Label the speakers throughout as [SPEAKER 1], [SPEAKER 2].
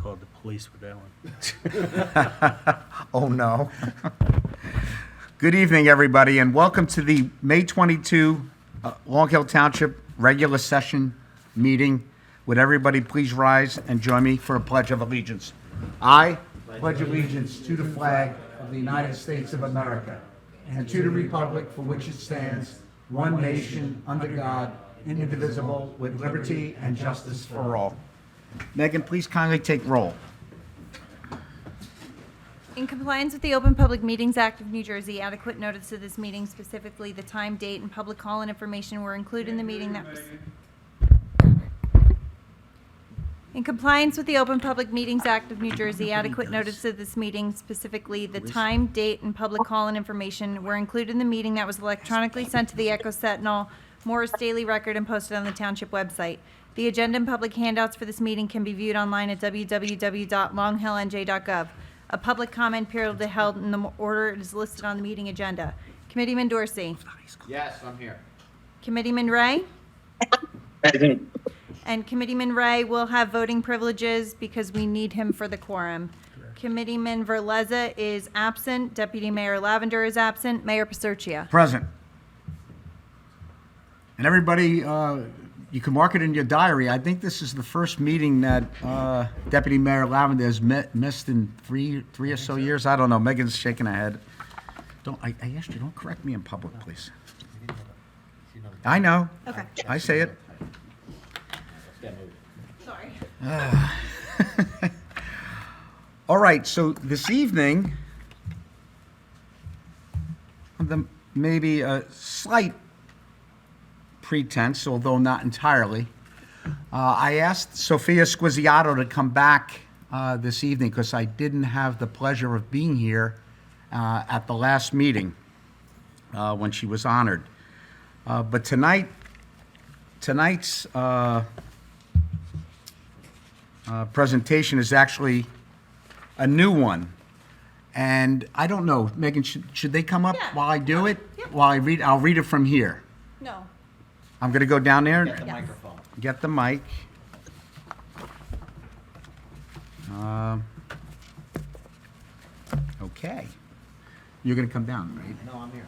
[SPEAKER 1] called the police with that one.
[SPEAKER 2] Oh, no. Good evening, everybody, and welcome to the May 22 Long Hill Township regular session meeting. Would everybody please rise and join me for a pledge of allegiance? I pledge allegiance to the flag of the United States of America and to the republic for which it stands, one nation, under God, indivisible, with liberty and justice for all. Megan, please kindly take roll.
[SPEAKER 3] In compliance with the Open Public Meetings Act of New Jersey, adequate notice of this meeting, specifically the time, date, and public call-in information were included in the meeting that was... In compliance with the Open Public Meetings Act of New Jersey, adequate notice of this meeting, specifically the time, date, and public call-in information were included in the meeting that was electronically sent to the Echo Sentinel, Morris Daily Record, and posted on the township website. The agenda and public handouts for this meeting can be viewed online at www.longhillnj.gov. A public comment period will be held in the order it is listed on the meeting agenda. Committeeman Dorsey.
[SPEAKER 4] Yes, I'm here.
[SPEAKER 3] Committeeman Ray.
[SPEAKER 5] Present.
[SPEAKER 3] And Committeeman Ray will have voting privileges because we need him for the quorum. Committeeman Verleza is absent. Deputy Mayor Lavender is absent. Mayor Pasurcia.
[SPEAKER 2] Present. And everybody, you can mark it in your diary. I think this is the first meeting that Deputy Mayor Lavender has missed in three or so years. I don't know. Megan's shaking her head. I asked you, don't correct me in public, please. I know.
[SPEAKER 3] Okay.
[SPEAKER 2] I say it.
[SPEAKER 4] Let's get moving.
[SPEAKER 3] Sorry.
[SPEAKER 2] All right, so this evening, maybe a slight pretense, although not entirely, I asked Sophia Squisiato to come back this evening because I didn't have the pleasure of being here at the last meeting when she was honored. But tonight's presentation is actually a new one. And I don't know, Megan, should they come up
[SPEAKER 3] Yeah.
[SPEAKER 2] while I do it?
[SPEAKER 3] Yep.
[SPEAKER 2] While I read, I'll read it from here.
[SPEAKER 3] No.
[SPEAKER 2] I'm going to go down there,
[SPEAKER 4] Get the
[SPEAKER 3] Yes.
[SPEAKER 4] microphone.
[SPEAKER 2] get the mic. Okay. You're going to come down, right?
[SPEAKER 4] No, I'm here.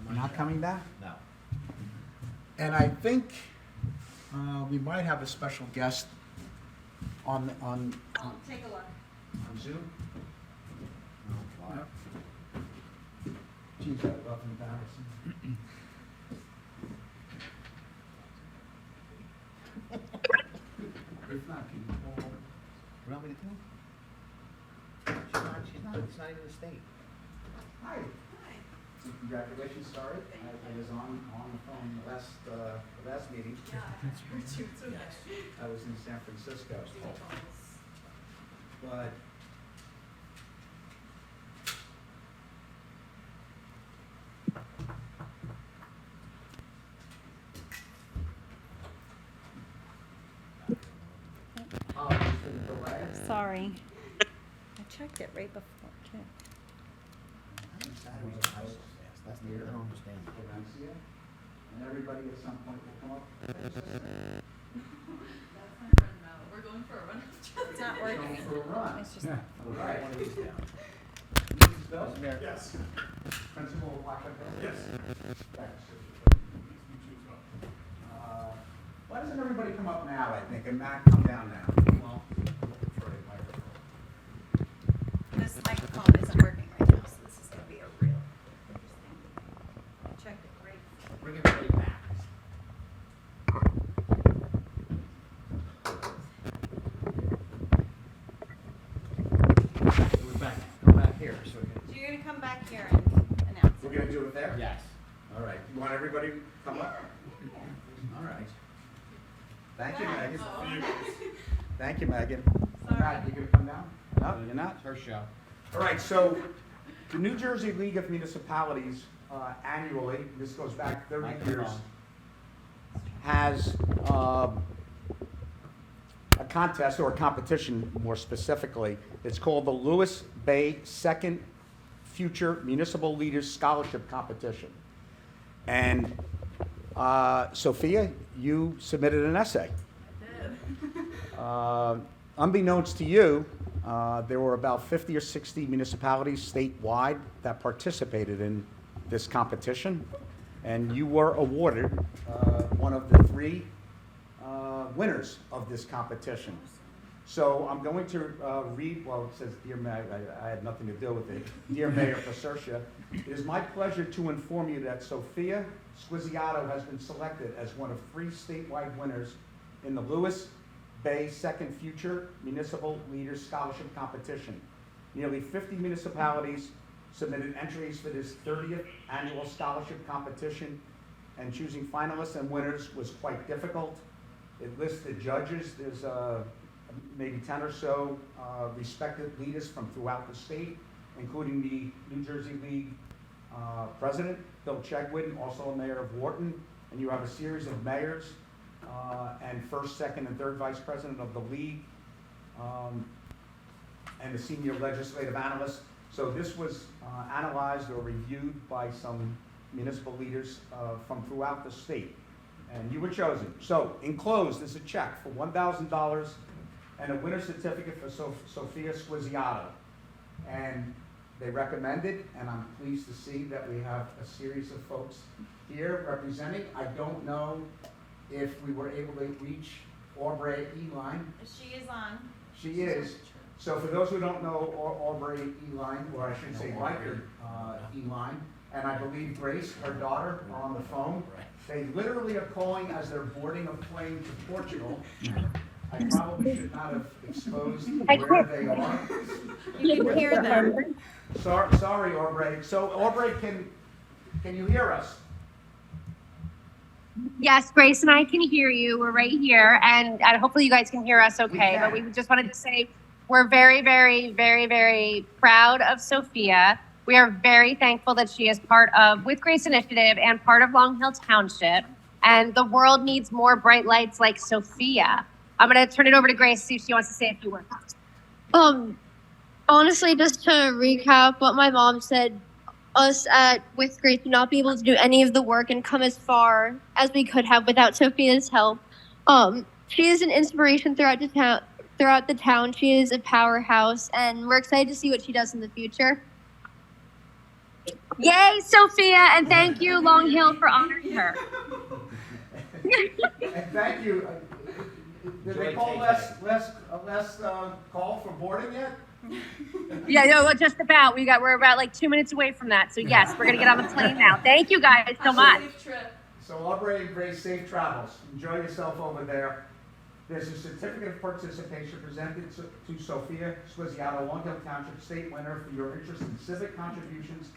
[SPEAKER 2] You're not coming back?
[SPEAKER 4] No.
[SPEAKER 2] And I think we might have a special guest on
[SPEAKER 3] Take a look.
[SPEAKER 2] Zoom. Geez, I love embarrassing. If not, can you call?
[SPEAKER 4] What do you want me to do? It's not even a state.
[SPEAKER 2] Hi. So congratulations, sorry. I was on the phone the last meeting. I was in San Francisco. But oh, just for the delay?
[SPEAKER 3] Sorry. I checked it right before, too.
[SPEAKER 4] That's the, I don't understand.
[SPEAKER 2] And everybody at some point will come up.
[SPEAKER 6] We're going for a run.
[SPEAKER 3] It's not
[SPEAKER 2] Going
[SPEAKER 3] working.
[SPEAKER 2] for a run.
[SPEAKER 3] It's just,
[SPEAKER 2] Yeah.
[SPEAKER 4] We'll write one of these down.
[SPEAKER 2] Mrs. Bill?
[SPEAKER 5] Yes.
[SPEAKER 2] Principal of Blackwood Hill?
[SPEAKER 5] Yes.
[SPEAKER 2] Why doesn't everybody come up now, I think, and Matt, come down now?
[SPEAKER 4] Well, for a microphone.
[SPEAKER 3] this microphone isn't working right now, so this is gonna be a real interesting. I checked it right.
[SPEAKER 4] Bring everybody back. Go back here, so we can.
[SPEAKER 3] So you're gonna come back here and announce.
[SPEAKER 2] We're gonna do it there?
[SPEAKER 4] Yes.
[SPEAKER 2] All right. You want everybody to come up? All right. Thank you, Megan. Thank you, Megan.
[SPEAKER 3] Sorry.
[SPEAKER 2] Matt, you gonna come down? No, you're not?
[SPEAKER 4] It's her show.
[SPEAKER 2] All right, so the New Jersey League of Municipalities annually, this goes back 30 years,
[SPEAKER 4] Microphone.
[SPEAKER 2] has a contest or a competition, more specifically. It's called the Lewis Bay Second Future Municipal Leaders Scholarship Competition. And Sophia, you submitted an essay.
[SPEAKER 6] I did.
[SPEAKER 2] unbeknownst to you, there were about 50 or 60 municipalities statewide that participated in this competition, and you were awarded one of the three winners of this competition. So I'm going to read, well, it says, Dear Mayor, I had nothing to do with it. Dear Mayor Pacercia, it is my pleasure to inform you that Sophia Squizziato has been selected as one of three statewide winners in the Lewis Bay Second Future Municipal Leaders Scholarship Competition. Nearly 50 municipalities submitted entries for this 30th annual scholarship competition, and choosing finalists and winners was quite difficult. It lists the judges. There's maybe 10 or so respected leaders from throughout the state, including the New Jersey League president, Bill Chegwin, also a mayor of Wharton, and you have a series of mayors and first, second, and third vice president of the league, and the senior legislative analyst. So this was analyzed or reviewed by some municipal leaders from throughout the state, and you were chosen. So enclosed is a check for $1,000 and a winner certificate for Sophia Squizziato. And they recommended, and I'm pleased to see that we have a series of folks here representing. I don't know if we were able to reach Aubrey Eline.
[SPEAKER 3] She is on.
[SPEAKER 2] She is. So for those who don't know Aubrey Eline, or I should say Riker Eline, and I believe Grace, her daughter, are on the phone. They literally are calling as they're boarding a plane to Portugal. I probably should not have exposed where they are.
[SPEAKER 3] You can hear them.
[SPEAKER 2] Sorry, Aubrey. So Aubrey, can you hear us?
[SPEAKER 7] Yes, Grace and I can hear you. We're right here, and hopefully you guys can hear us okay. But we just wanted to say we're very, very, very, very proud of Sophia. We are very thankful that she is part of With Grace Initiative and part of Long Hill Township. And the world needs more bright lights like Sophia. I'm going to turn it over to Grace, see if she wants to say a few words.
[SPEAKER 8] Honestly, just to recap what my mom said, us at With Grace would not be able to do any of the work and come as far as we could have without Sophia's help. She is an inspiration throughout the town. She is a powerhouse, and we're excited to see what she does in the future.
[SPEAKER 7] Yay, Sophia, and thank you, Long Hill, for honoring her.
[SPEAKER 2] And thank you. Did they call last call for boarding yet?
[SPEAKER 7] Yeah, no, just about. We're about like 2 minutes away from that. So yes, we're gonna get on the plane now. Thank you guys so much.
[SPEAKER 6] Safe trip.
[SPEAKER 2] So Aubrey and Grace, safe travels. Enjoy yourself over there. There's a certificate of participation presented to Sophia Squizziato, Long Hill Township State winner for your interest in civic contributions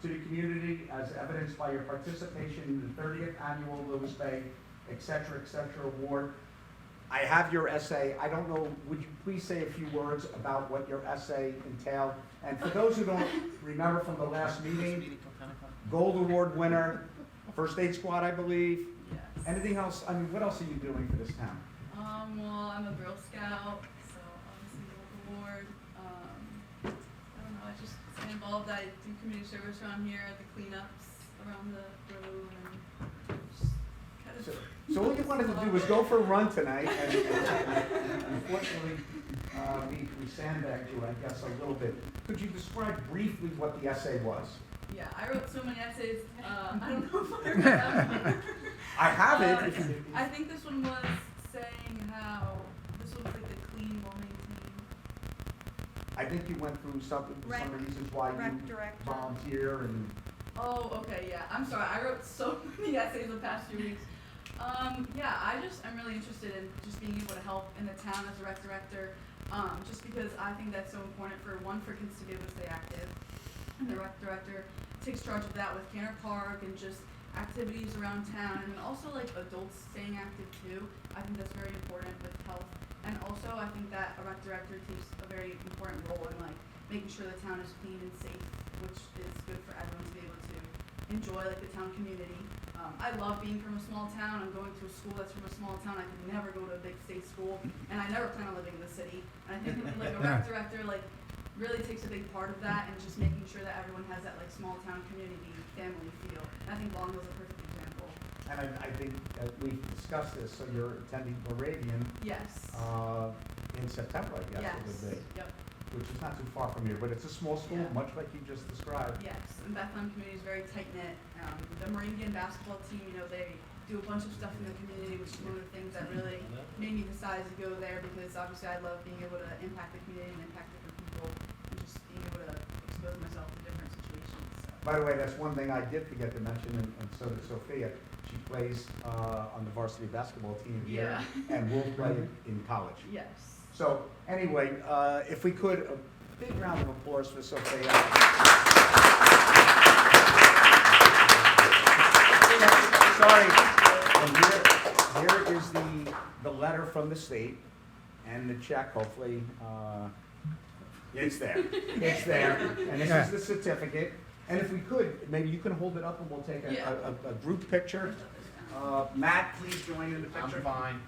[SPEAKER 2] to the community as evidenced by your participation in the 30th annual Lewis Bay, et cetera, award. I have your essay. I don't know, would you please say a few words about what your essay entailed? And for those who don't remember from the last meeting, Gold Award winner, First Aid Squad, I believe.
[SPEAKER 6] Yes.
[SPEAKER 2] Anything else? I mean, what else are you doing for this town?
[SPEAKER 6] Well, I'm a Girl Scout, so obviously Gold Award. I don't know, I just stay involved. I do community service around here at the cleanups around the road and just kind of.
[SPEAKER 2] So all you wanted to do was go for a run tonight, and unfortunately, we sandbagged you, I guess, a little bit. Could you describe briefly what the essay was?
[SPEAKER 6] Yeah, I wrote so many essays. I don't know if I remember.
[SPEAKER 2] I have it.
[SPEAKER 6] I think this one was saying how this one was like the clean, well-maintained.
[SPEAKER 2] I think you went through some reasons why you
[SPEAKER 3] Director.
[SPEAKER 2] volunteer and.
[SPEAKER 6] Oh, okay, yeah. I'm sorry. I wrote so many essays the past few weeks. Yeah, I'm really interested in just being able to help in the town as a rec director, just because I think that's so important for kids to be able to stay active. And the rec director takes charge of that with Canner Park and just activities around town, and also like adults staying active too. I think that's very important with health. And also I think that a rec director takes a very important role in like making sure the town is clean and safe, which is good for everyone to be able to enjoy like the town community. I love being from a small town. I'm going to a school that's from a small town. I could never go to a big state school, and I never plan on living in the city. And I think like a rec director like really takes a big part of that, and just making sure that everyone has that like small town community family feel. And I think Long Hill's a perfect example.
[SPEAKER 2] And I think we've discussed this, so you're attending Moravian.
[SPEAKER 6] Yes.
[SPEAKER 2] in September, I guess it would be,
[SPEAKER 6] Yep,
[SPEAKER 2] which is not too far from here, but it's a small school,
[SPEAKER 6] Yeah.
[SPEAKER 2] much like you just described.
[SPEAKER 6] yes, and Bethlehem community is very tight-knit. The Moravian basketball team, they do a bunch of stuff in the community, which is one of the things that really made me decide to go there, because obviously I love being able to impact the community and impact different people, and just being able to expose myself to different situations, so.
[SPEAKER 2] By the way, that's one thing I did forget to mention, and so did Sophia. She plays on the varsity basketball team here,
[SPEAKER 6] Yeah.
[SPEAKER 2] and will play in college.
[SPEAKER 6] Yes.
[SPEAKER 2] So, anyway, if we could, a big round of applause for Sophia. Sorry, and here is the letter from the state, and the check, hopefully, it's there. It's there, and this is the certificate. And if we could, maybe you can hold it up and we'll take a group picture. Matt, please join in the picture.
[SPEAKER 4] I'm fine.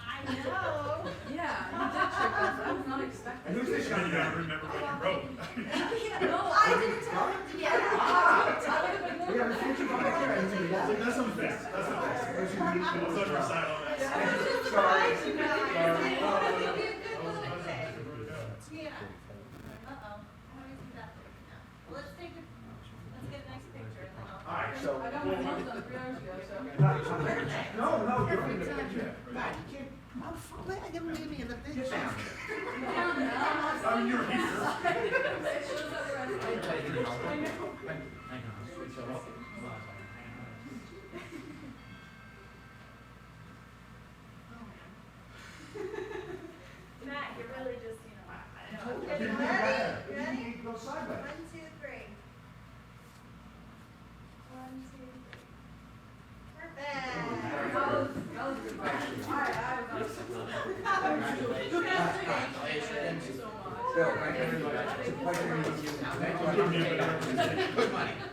[SPEAKER 6] I know. Yeah, you did trick us. I was not expecting.
[SPEAKER 2] And who's this young man?
[SPEAKER 9] remember what you wrote.
[SPEAKER 6] No, I didn't tell him to get it. I would have been more.
[SPEAKER 2] We have a picture from the parents.
[SPEAKER 9] That's not fair. That's not fair. We'll touch our side on that.
[SPEAKER 2] Sorry.
[SPEAKER 3] Let's get a nice picture.
[SPEAKER 2] All right, so.
[SPEAKER 6] I got my nails done 3 hours ago, so.
[SPEAKER 2] No, you're in the picture. Matt, you can't.
[SPEAKER 10] I can leave me in the picture.
[SPEAKER 9] I mean, you're here.
[SPEAKER 6] It shows up the rest of it. I know.
[SPEAKER 3] Matt, you're really just, I know.
[SPEAKER 2] Ready? Go sideways.
[SPEAKER 3] 1, 2, 3. 1, 2, 3. Perfect.
[SPEAKER 6] That was a good one. All right, I was You guys did it. Thank you so much.
[SPEAKER 2] Bill, thank you very much. It's a pleasure meeting you.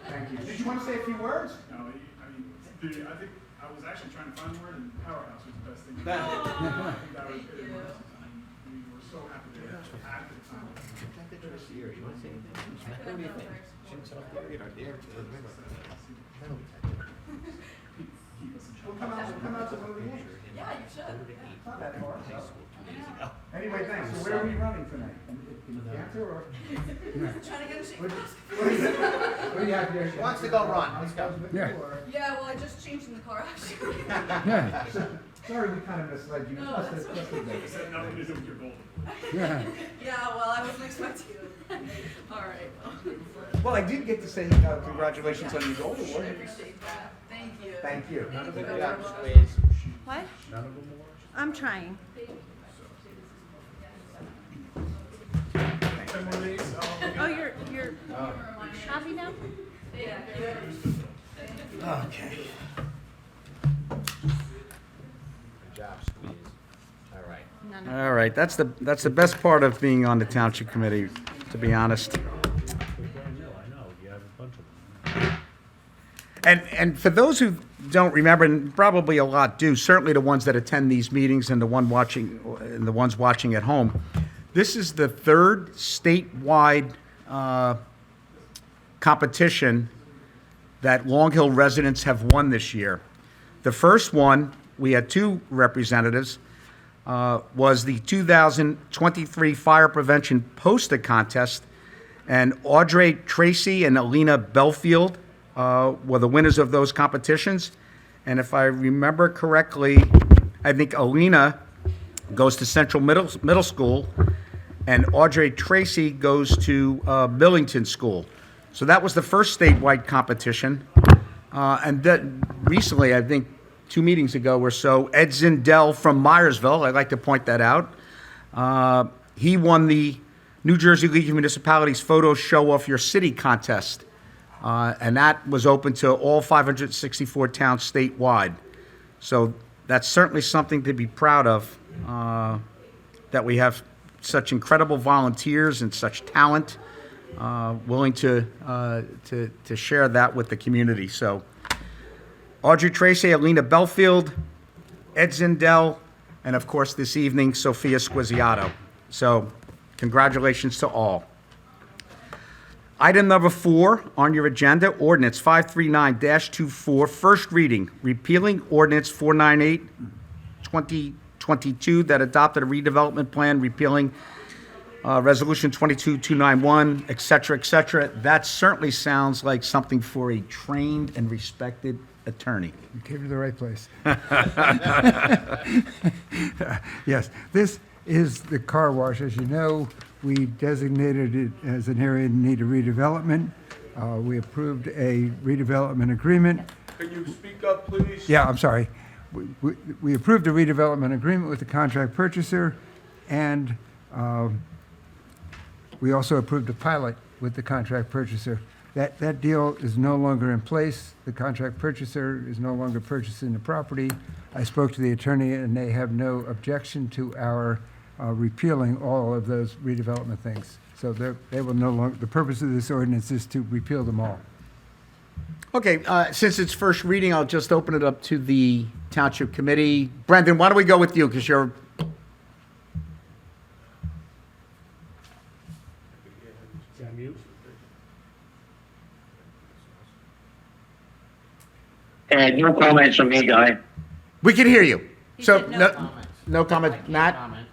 [SPEAKER 2] Thank you. Did you want to say a few words?
[SPEAKER 9] No, I mean, I think I was actually trying to find the word, and powerhouse was the best thing.
[SPEAKER 6] Oh,
[SPEAKER 9] I think that was
[SPEAKER 6] thank
[SPEAKER 9] it.
[SPEAKER 6] you.
[SPEAKER 9] We were so happy to have the time.
[SPEAKER 2] We'll come out to one of the games.
[SPEAKER 6] Yeah, you should.
[SPEAKER 2] Not that far, so. Anyway, thanks. So where are we running tonight? In the cancer or?
[SPEAKER 6] Trying to get a shape.
[SPEAKER 2] What do you have here?
[SPEAKER 4] Wants to go run. Let's go.
[SPEAKER 6] Yeah, well, I just changed in the car actually.
[SPEAKER 2] Sorry, we kind of misled you.
[SPEAKER 6] No,
[SPEAKER 2] Plus,
[SPEAKER 6] that's
[SPEAKER 2] plus the
[SPEAKER 9] It
[SPEAKER 2] dates.
[SPEAKER 9] had nothing to do with your goal.
[SPEAKER 6] Yeah, well, I wasn't expecting it. All right.
[SPEAKER 2] Well, I did get to say congratulations on your gold
[SPEAKER 6] I
[SPEAKER 2] award.
[SPEAKER 6] appreciate that. Thank you.
[SPEAKER 2] Thank you.
[SPEAKER 6] Thank you
[SPEAKER 4] Good
[SPEAKER 6] very
[SPEAKER 4] job,
[SPEAKER 6] much.
[SPEAKER 4] squeeze.
[SPEAKER 3] What? I'm trying.
[SPEAKER 9] Ten more days,
[SPEAKER 3] Oh, you're happy now?
[SPEAKER 6] Yeah.
[SPEAKER 2] Okay.
[SPEAKER 4] Good job, squeeze. All right.
[SPEAKER 3] None of
[SPEAKER 2] All right, that's the best part of being on the township committee, to be honest.
[SPEAKER 1] Brand new, I know, you have a bunch of them.
[SPEAKER 2] And for those who don't remember, and probably a lot do, certainly the ones that attend these meetings and the ones watching at home, this is the third statewide competition that Long Hill residents have won this year. The first one, we had 2 representatives, was the 2023 Fire Prevention Poster Contest, and Audrey Tracy and Alina Belfield were the winners of those competitions. And if I remember correctly, I think Alina goes to Central Middle School, and Audrey Tracy goes to Billington School. So that was the first statewide competition. And then recently, I think 2 meetings ago or so, Ed Zindell from Myersville, I'd like to point that out, he won the New Jersey League of Municipalities Photo Show Off Your City contest. And that was open to all 564 towns statewide. So that's certainly something to be proud of, that we have such incredible volunteers and such talent willing to share that with the community. So Audrey Tracy, Alina Belfield, Ed Zindell, and of course this evening, Sophia Squizziato. So congratulations to all. Item number 4 on your agenda, ordinance 539-24, first reading, repealing ordinance 498, 2022 that adopted a redevelopment plan, repealing resolution 22291, et cetera, et cetera. That certainly sounds like something for a trained and respected attorney.
[SPEAKER 11] You came to the right place. Yes, this is the car wash. As you know, we designated it as an area in need of redevelopment. We approved a redevelopment agreement.
[SPEAKER 1] Can you speak up, please?
[SPEAKER 11] Yeah, I'm sorry. We approved a redevelopment agreement with the contract purchaser, and we also approved a pilot with the contract purchaser. That deal is no longer in place. The contract purchaser is no longer purchasing the property. I spoke to the attorney, and they have no objection to our repealing all of those redevelopment things. So they will no longer, the purpose of this ordinance is to repeal them all.
[SPEAKER 2] Okay, since it's first reading, I'll just open it up to the Township Committee. Brendan, why don't we go with you, because you're...
[SPEAKER 1] Can I mute?
[SPEAKER 5] No comments from me, Guy.
[SPEAKER 2] We can hear you.
[SPEAKER 3] He
[SPEAKER 2] So,
[SPEAKER 3] said no
[SPEAKER 2] no,
[SPEAKER 4] Comments.
[SPEAKER 2] no comment,
[SPEAKER 4] I can't
[SPEAKER 2] Matt?
[SPEAKER 4] comment.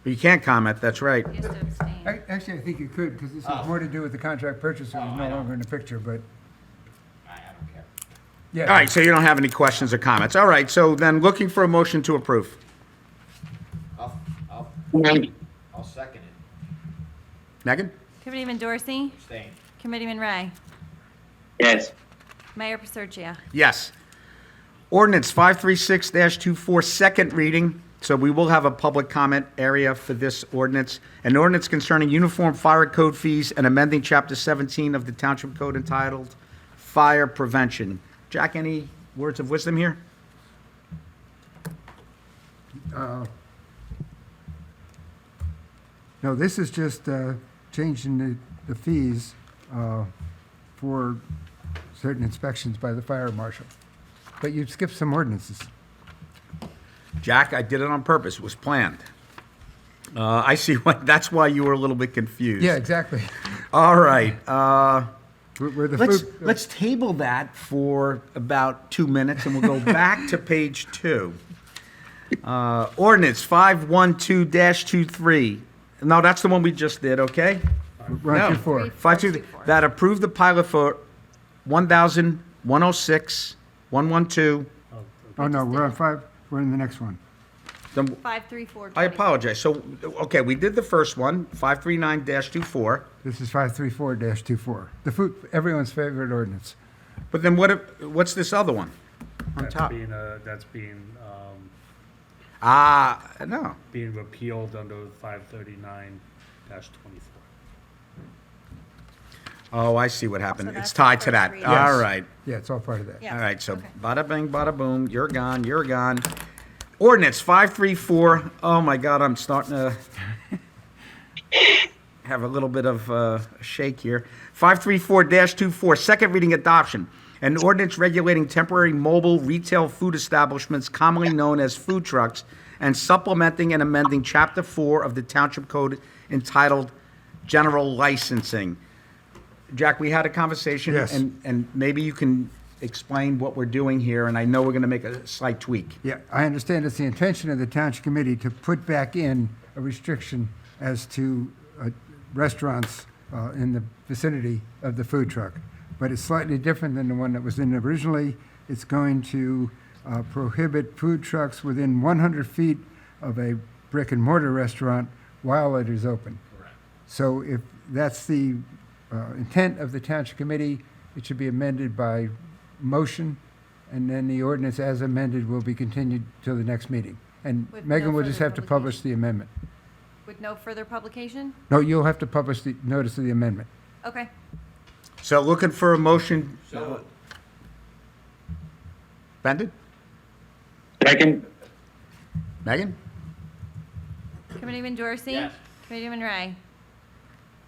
[SPEAKER 2] You can't comment, that's right.
[SPEAKER 3] He has to abstain.
[SPEAKER 11] Actually, I think you could, because this has
[SPEAKER 4] Oh.
[SPEAKER 11] more to do with the contract purchaser who's
[SPEAKER 4] Oh,
[SPEAKER 11] no
[SPEAKER 4] I know.
[SPEAKER 11] longer in the picture, but,
[SPEAKER 4] I don't care.
[SPEAKER 11] yeah.
[SPEAKER 2] All right, so you don't have any questions or comments. All right, so then looking for a motion to approve.
[SPEAKER 4] I'll second it.
[SPEAKER 2] Megan?
[SPEAKER 3] Committeeman Dorsey,
[SPEAKER 4] Abstain.
[SPEAKER 3] Committeeman Ray,
[SPEAKER 5] Yes.
[SPEAKER 3] Mayor Paserchia.
[SPEAKER 2] Yes. Ordinance 536-24, second reading. So we will have a public comment area for this ordinance. An ordinance concerning uniform fire code fees and amending Chapter 17 of the Township Code entitled Fire Prevention. Jack, any words of wisdom here?
[SPEAKER 11] No, this is just changing the fees for certain inspections by the fire marshal. But you skipped some ordinances.
[SPEAKER 2] Jack, I did it on purpose. It was planned. I see what, that's why you were a little bit confused.
[SPEAKER 11] Yeah, exactly.
[SPEAKER 2] All right.
[SPEAKER 11] Where the
[SPEAKER 2] Let's,
[SPEAKER 11] food,
[SPEAKER 2] let's table that for about 2 minutes, and we'll go back to page 2. Ordinance 512-23. No, that's the one we just did, okay?
[SPEAKER 11] we're on
[SPEAKER 2] No.
[SPEAKER 11] 2-4.
[SPEAKER 2] 5-2, that approved the pilot for 1,106, 112.
[SPEAKER 11] Oh, no, we're on 5, we're in the next one.
[SPEAKER 2] Then-
[SPEAKER 3] 534.
[SPEAKER 2] I apologize. So, okay, we did the first one, 539-24.
[SPEAKER 11] This is 534-24. The food, everyone's favorite ordinance.
[SPEAKER 2] But then what's this other one on top?
[SPEAKER 1] That's being
[SPEAKER 2] No.
[SPEAKER 1] being repealed under 539-24.
[SPEAKER 2] Oh, I see what happened.
[SPEAKER 3] So that's
[SPEAKER 2] It's tied
[SPEAKER 3] the
[SPEAKER 2] to that.
[SPEAKER 3] first reading.
[SPEAKER 2] All
[SPEAKER 11] Yes.
[SPEAKER 2] right.
[SPEAKER 11] Yeah, it's all part of that.
[SPEAKER 3] Yeah.
[SPEAKER 2] All right, so
[SPEAKER 3] Okay.
[SPEAKER 2] bada bing, bada boom, you're gone, you're gone. Ordinance 534, oh my God, I'm starting to have a little bit of a shake here. 534-24, second reading adoption. An ordinance regulating temporary mobile retail food establishments commonly known as food trucks and supplementing and amending Chapter 4 of the Township Code entitled General Licensing. Jack, we had a conversation.
[SPEAKER 11] Yes.
[SPEAKER 2] And maybe you can explain what we're doing here, and I know we're going to make a slight tweak.
[SPEAKER 11] Yeah, I understand it's the intention of the Township Committee to put back in a restriction as to restaurants in the vicinity of the food truck. But it's slightly different than the one that was in originally. It's going to prohibit food trucks within 100 feet of a brick and mortar restaurant while it is open.
[SPEAKER 4] Correct.
[SPEAKER 11] So if that's the intent of the Township Committee, it should be amended by motion, and then the ordinance as amended will be continued till the next meeting. And
[SPEAKER 3] With no
[SPEAKER 11] Megan will just
[SPEAKER 3] further
[SPEAKER 11] have to publish the amendment.
[SPEAKER 3] With no further publication?
[SPEAKER 11] No, you'll have to publish the notice of the amendment.
[SPEAKER 3] Okay.
[SPEAKER 2] So looking for a motion.
[SPEAKER 4] So,
[SPEAKER 2] Bendit?
[SPEAKER 5] Second.
[SPEAKER 2] Megan?
[SPEAKER 3] Committeeman Dorsey?
[SPEAKER 4] Yes.
[SPEAKER 3] Committeeman Ray?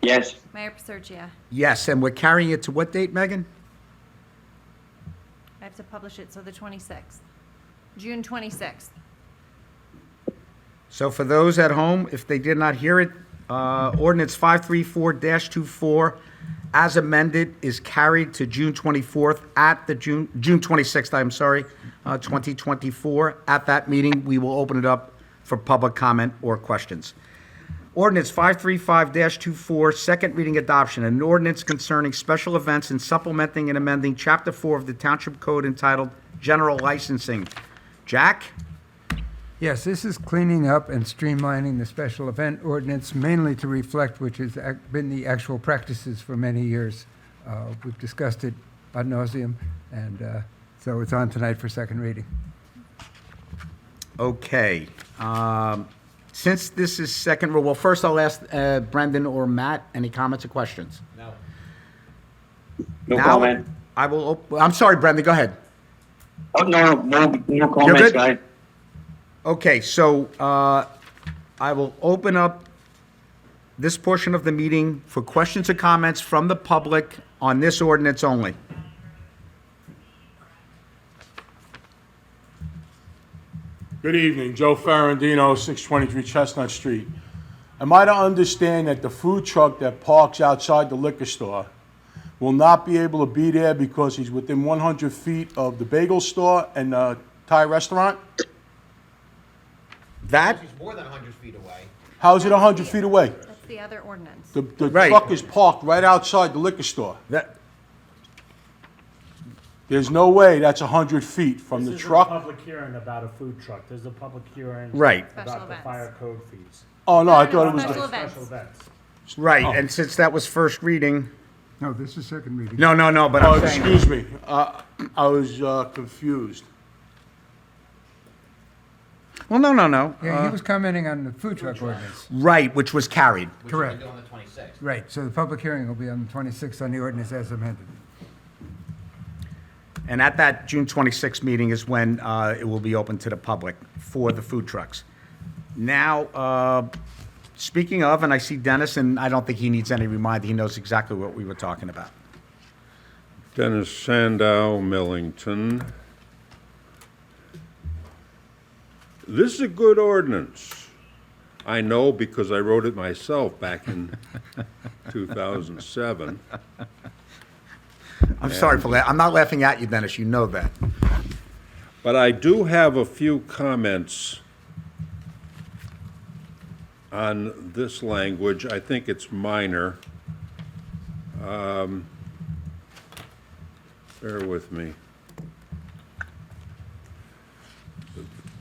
[SPEAKER 5] Yes.
[SPEAKER 3] Mayor Paserchia?
[SPEAKER 2] Yes, and we're carrying it to what date, Megan?
[SPEAKER 3] I have to publish it, so the 26th. June 26th.
[SPEAKER 2] So for those at home, if they did not hear it, ordinance 534-24 as amended is carried to June 24th at the June 26th, 2024. At that meeting, we will open it up for public comment or questions. Ordinance 535-24, second reading adoption, an ordinance concerning special events and supplementing and amending Chapter 4 of the Township Code entitled General Licensing. Jack?
[SPEAKER 11] Yes, this is cleaning up and streamlining the special event ordinance, mainly to reflect which has been the actual practices for many years. We've discussed it ad nauseum, and so it's on tonight for second reading.
[SPEAKER 2] Okay. Since this is second, well, first I'll ask Brendan or Matt, any comments or questions?
[SPEAKER 4] No.
[SPEAKER 5] No
[SPEAKER 2] Now,
[SPEAKER 5] comment.
[SPEAKER 2] I will, I'm sorry, Brendan, go ahead.
[SPEAKER 5] Oh, no comments,
[SPEAKER 2] good?
[SPEAKER 5] guy.
[SPEAKER 2] Okay, so I will open up this portion of the meeting for questions or comments from the public on this ordinance only.
[SPEAKER 12] Good evening, Joe Ferrandino, 623 Chestnut Street. Am I to understand that the food truck that parks outside the liquor store will not be able to be there because he's within 100 feet of the bagel store and the Thai restaurant?
[SPEAKER 2] That,
[SPEAKER 4] He's more than 100 feet away.
[SPEAKER 12] How is it 100 feet away?
[SPEAKER 3] That's the other ordinance.
[SPEAKER 12] The
[SPEAKER 2] Right.
[SPEAKER 12] truck is parked right outside the liquor store.
[SPEAKER 2] that,
[SPEAKER 12] There's no way that's 100 feet from the
[SPEAKER 1] This is a
[SPEAKER 12] truck.
[SPEAKER 1] public hearing about a food truck. There's a public hearing.
[SPEAKER 2] Right.
[SPEAKER 3] Special
[SPEAKER 1] About the
[SPEAKER 3] events.
[SPEAKER 1] fire code fees.
[SPEAKER 12] Oh, no, I
[SPEAKER 3] No,
[SPEAKER 12] thought
[SPEAKER 3] no,
[SPEAKER 12] it was
[SPEAKER 3] special
[SPEAKER 12] the...
[SPEAKER 3] events.
[SPEAKER 1] Special events.
[SPEAKER 2] right,
[SPEAKER 12] Oh.
[SPEAKER 2] and since that was first reading,
[SPEAKER 11] No, this is second reading.
[SPEAKER 2] no, but
[SPEAKER 12] Oh,
[SPEAKER 2] I'm saying,
[SPEAKER 12] excuse me. I was confused.
[SPEAKER 2] well, no.
[SPEAKER 11] Yeah, he was commenting on the food truck ordinance.
[SPEAKER 2] Right, which was carried.
[SPEAKER 4] Which
[SPEAKER 11] Correct.
[SPEAKER 4] we're going to do on the 26th.
[SPEAKER 11] Right, so the public hearing will be on the 26th on the ordinance as amended.
[SPEAKER 2] And at that June 26th meeting is when it will be open to the public for the food trucks. Now, speaking of, and I see Dennis, and I don't think he needs any reminder, he knows exactly what we were talking about.
[SPEAKER 13] Dennis Sandow, Millington. This is a good ordinance. I know because I wrote it myself back in 2007.
[SPEAKER 2] I'm sorry for that. I'm not laughing at you, Dennis, you know that.
[SPEAKER 13] But I do have a few comments on this language. I think it's minor. Bear with me.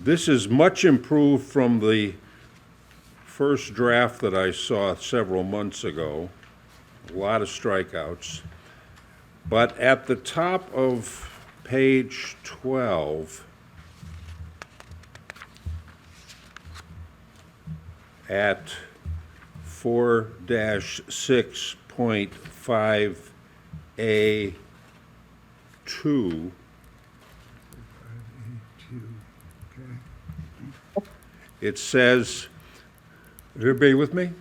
[SPEAKER 13] This is much improved from the first draft that I saw several months ago. A lot of strikeouts. But at the top of page 12, at 4-6.5A2, it says, everybody with me?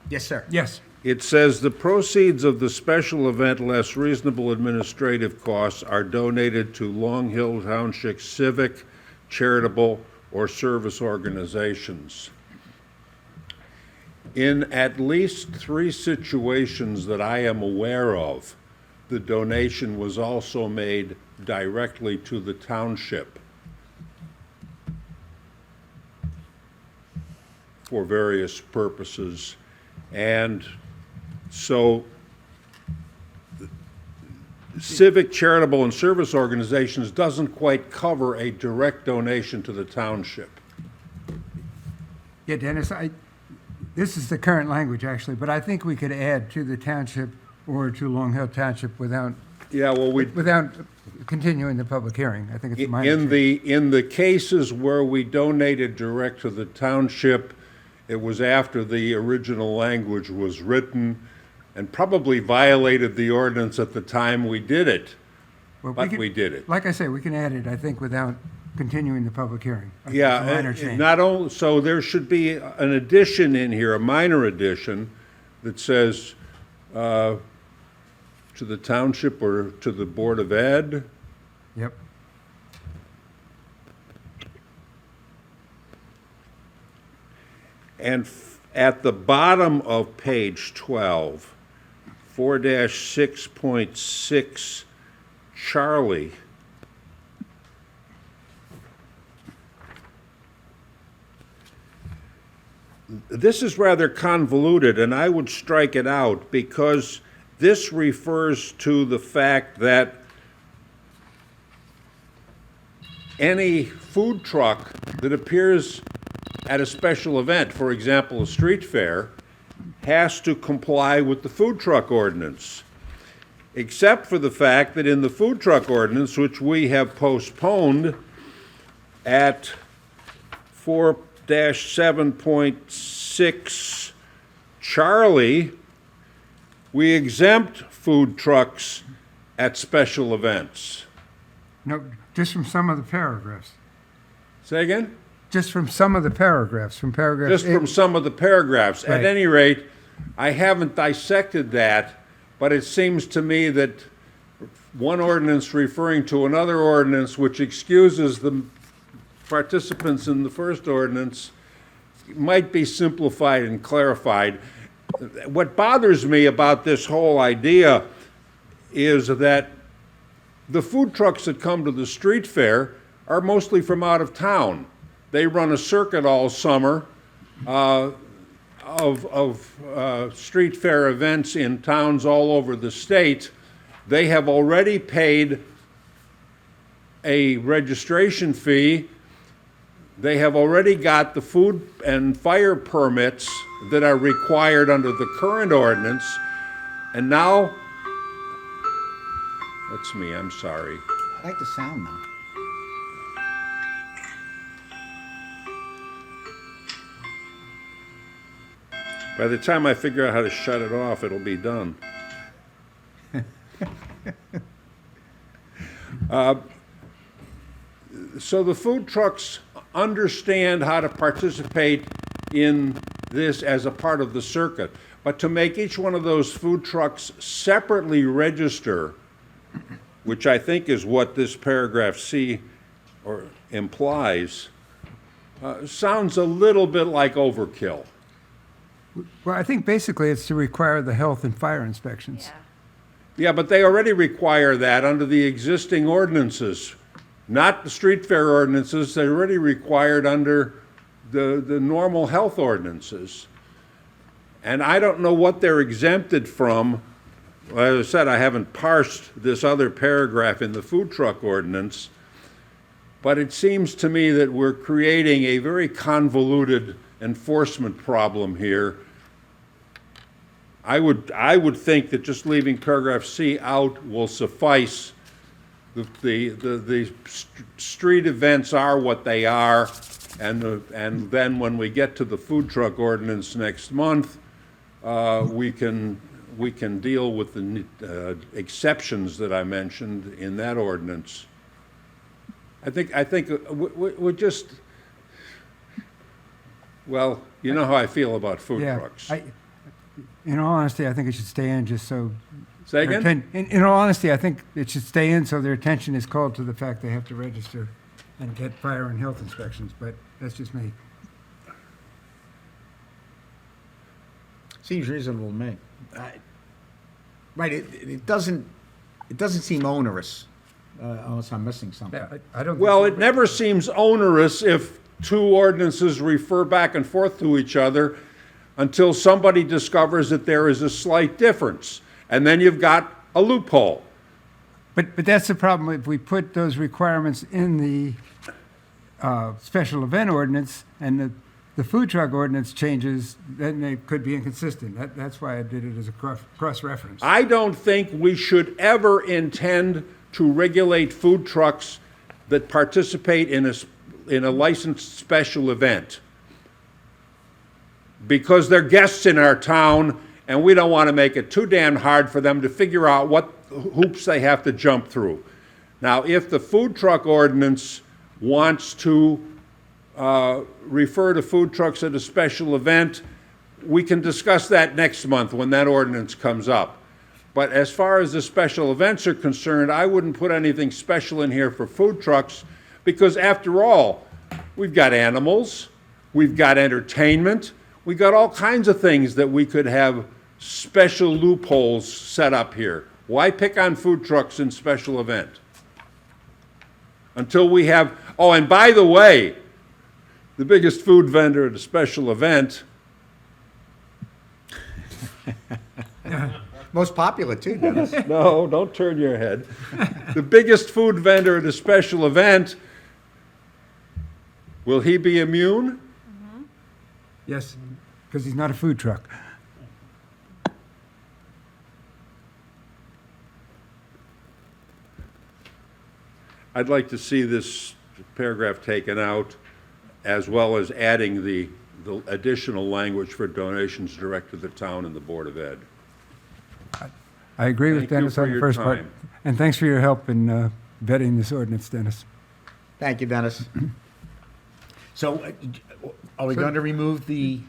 [SPEAKER 2] Yes, sir.
[SPEAKER 11] Yes.
[SPEAKER 13] It says the proceeds of the special event less reasonable administrative costs are donated to Long Hill Township civic, charitable, or service organizations. In at least 3 situations that I am aware of, the donation was also made directly to the township for various purposes. And so civic, charitable, and service organizations doesn't quite cover a direct donation to the township.
[SPEAKER 11] Yeah, Dennis, this is the current language, actually, but I think we could add to the township or to Long Hill Township without continuing the public hearing. I think it's a minor change.
[SPEAKER 13] In the cases where we donated direct to the township, it was after the original language was written and probably violated the ordinance at the time we did it,
[SPEAKER 11] Well,
[SPEAKER 13] but we did it.
[SPEAKER 11] Like I say, we can add it, I think, without continuing the public hearing. I think it's a
[SPEAKER 13] Yeah,
[SPEAKER 11] minor
[SPEAKER 13] and
[SPEAKER 11] change.
[SPEAKER 13] not only, so there should be an addition in here, a minor addition, that says, to the township or to the Board of Ed.
[SPEAKER 11] Yep.
[SPEAKER 13] And at the bottom of page 12, 4-6.6 Charlie. This is rather convoluted, and I would strike it out because this refers to the fact that any food truck that appears at a special event, for example, a street fair, has to comply with the food truck ordinance, except for the fact that in the food truck ordinance, which we have postponed at 4-7.6 Charlie, we exempt food trucks at special events.
[SPEAKER 11] No, just from some of the paragraphs.
[SPEAKER 13] Say again?
[SPEAKER 11] Just from some of the paragraphs, from paragraph
[SPEAKER 13] Just from some of the paragraphs. At
[SPEAKER 11] Right.
[SPEAKER 13] any rate, I haven't dissected that, but it seems to me that one ordinance referring to another ordinance, which excuses the participants in the first ordinance, might be simplified and clarified. What bothers me about this whole idea is that the food trucks that come to the street fair are mostly from out of town. They run a circuit all summer of street fair events in towns all over the state. They have already paid a registration fee. They have already got the food and fire permits that are required under the current ordinance. And now, that's me, I'm sorry.
[SPEAKER 2] I like the sound now.
[SPEAKER 13] By the time I figure out how to shut it off, it'll be done. So the food trucks understand how to participate in this as a part of the circuit. But to make each one of those food trucks separately register, which I think is what this paragraph C or implies, sounds a little bit like overkill.
[SPEAKER 11] Well, I think basically it's to require the health and fire inspections.
[SPEAKER 13] Yeah, but they already require that under the existing ordinances, not the street fair ordinances. They're already required under the normal health ordinances. And I don't know what they're exempted from. Well, as I said, I haven't parsed this other paragraph in the food truck ordinance, but it seems to me that we're creating a very convoluted enforcement problem here. I would think that just leaving paragraph C out will suffice. The street events are what they are, and then when we get to the food truck ordinance next month, we can deal with the exceptions that I mentioned in that ordinance. I think we're just, well, you know how I feel about food trucks.
[SPEAKER 11] In all honesty, I think it should stay in just so.
[SPEAKER 13] Say again?
[SPEAKER 11] In all honesty, I think it should stay in so their attention is called to the fact they have to register and get fire and health inspections, but that's just me.
[SPEAKER 2] Seems reasonable to me. Right, it doesn't seem onerous, unless I'm missing something.
[SPEAKER 11] Yeah, I don't.
[SPEAKER 13] Well, it never seems onerous if two ordinances refer back and forth to each other until somebody discovers that there is a slight difference. And then you've got a loophole.
[SPEAKER 11] But that's the problem. If we put those requirements in the special event ordinance and the food truck ordinance changes, then they could be inconsistent. That's why I did it as a cross-reference.
[SPEAKER 13] I don't think we should ever intend to regulate food trucks that participate in a licensed special event, because they're guests in our town, and we don't want to make it too damn hard for them to figure out what hoops they have to jump through. Now, if the food truck ordinance wants to refer to food trucks at a special event, we can discuss that next month when that ordinance comes up. But as far as the special events are concerned, I wouldn't put anything special in here for food trucks, because after all, we've got animals, we've got entertainment, we've got all kinds of things that we could have special loopholes set up here. Why pick on food trucks in special event? Until we have, oh, and by the way, the biggest food vendor at a special event,
[SPEAKER 2] Most popular too, Dennis.
[SPEAKER 13] no, don't turn your head. The biggest food vendor at a special event, will he be immune?
[SPEAKER 11] Yes, because he's not a food truck.
[SPEAKER 13] I'd like to see this paragraph taken out, as well as adding the additional language for donations direct to the town and the Board of Ed.
[SPEAKER 11] I agree with
[SPEAKER 13] Thank you
[SPEAKER 11] Dennis
[SPEAKER 13] for
[SPEAKER 11] on the
[SPEAKER 13] your
[SPEAKER 11] first part.
[SPEAKER 13] time.
[SPEAKER 11] And thanks for your help in vetting this ordinance, Dennis.
[SPEAKER 2] Thank you, Dennis. So, are we going to remove the,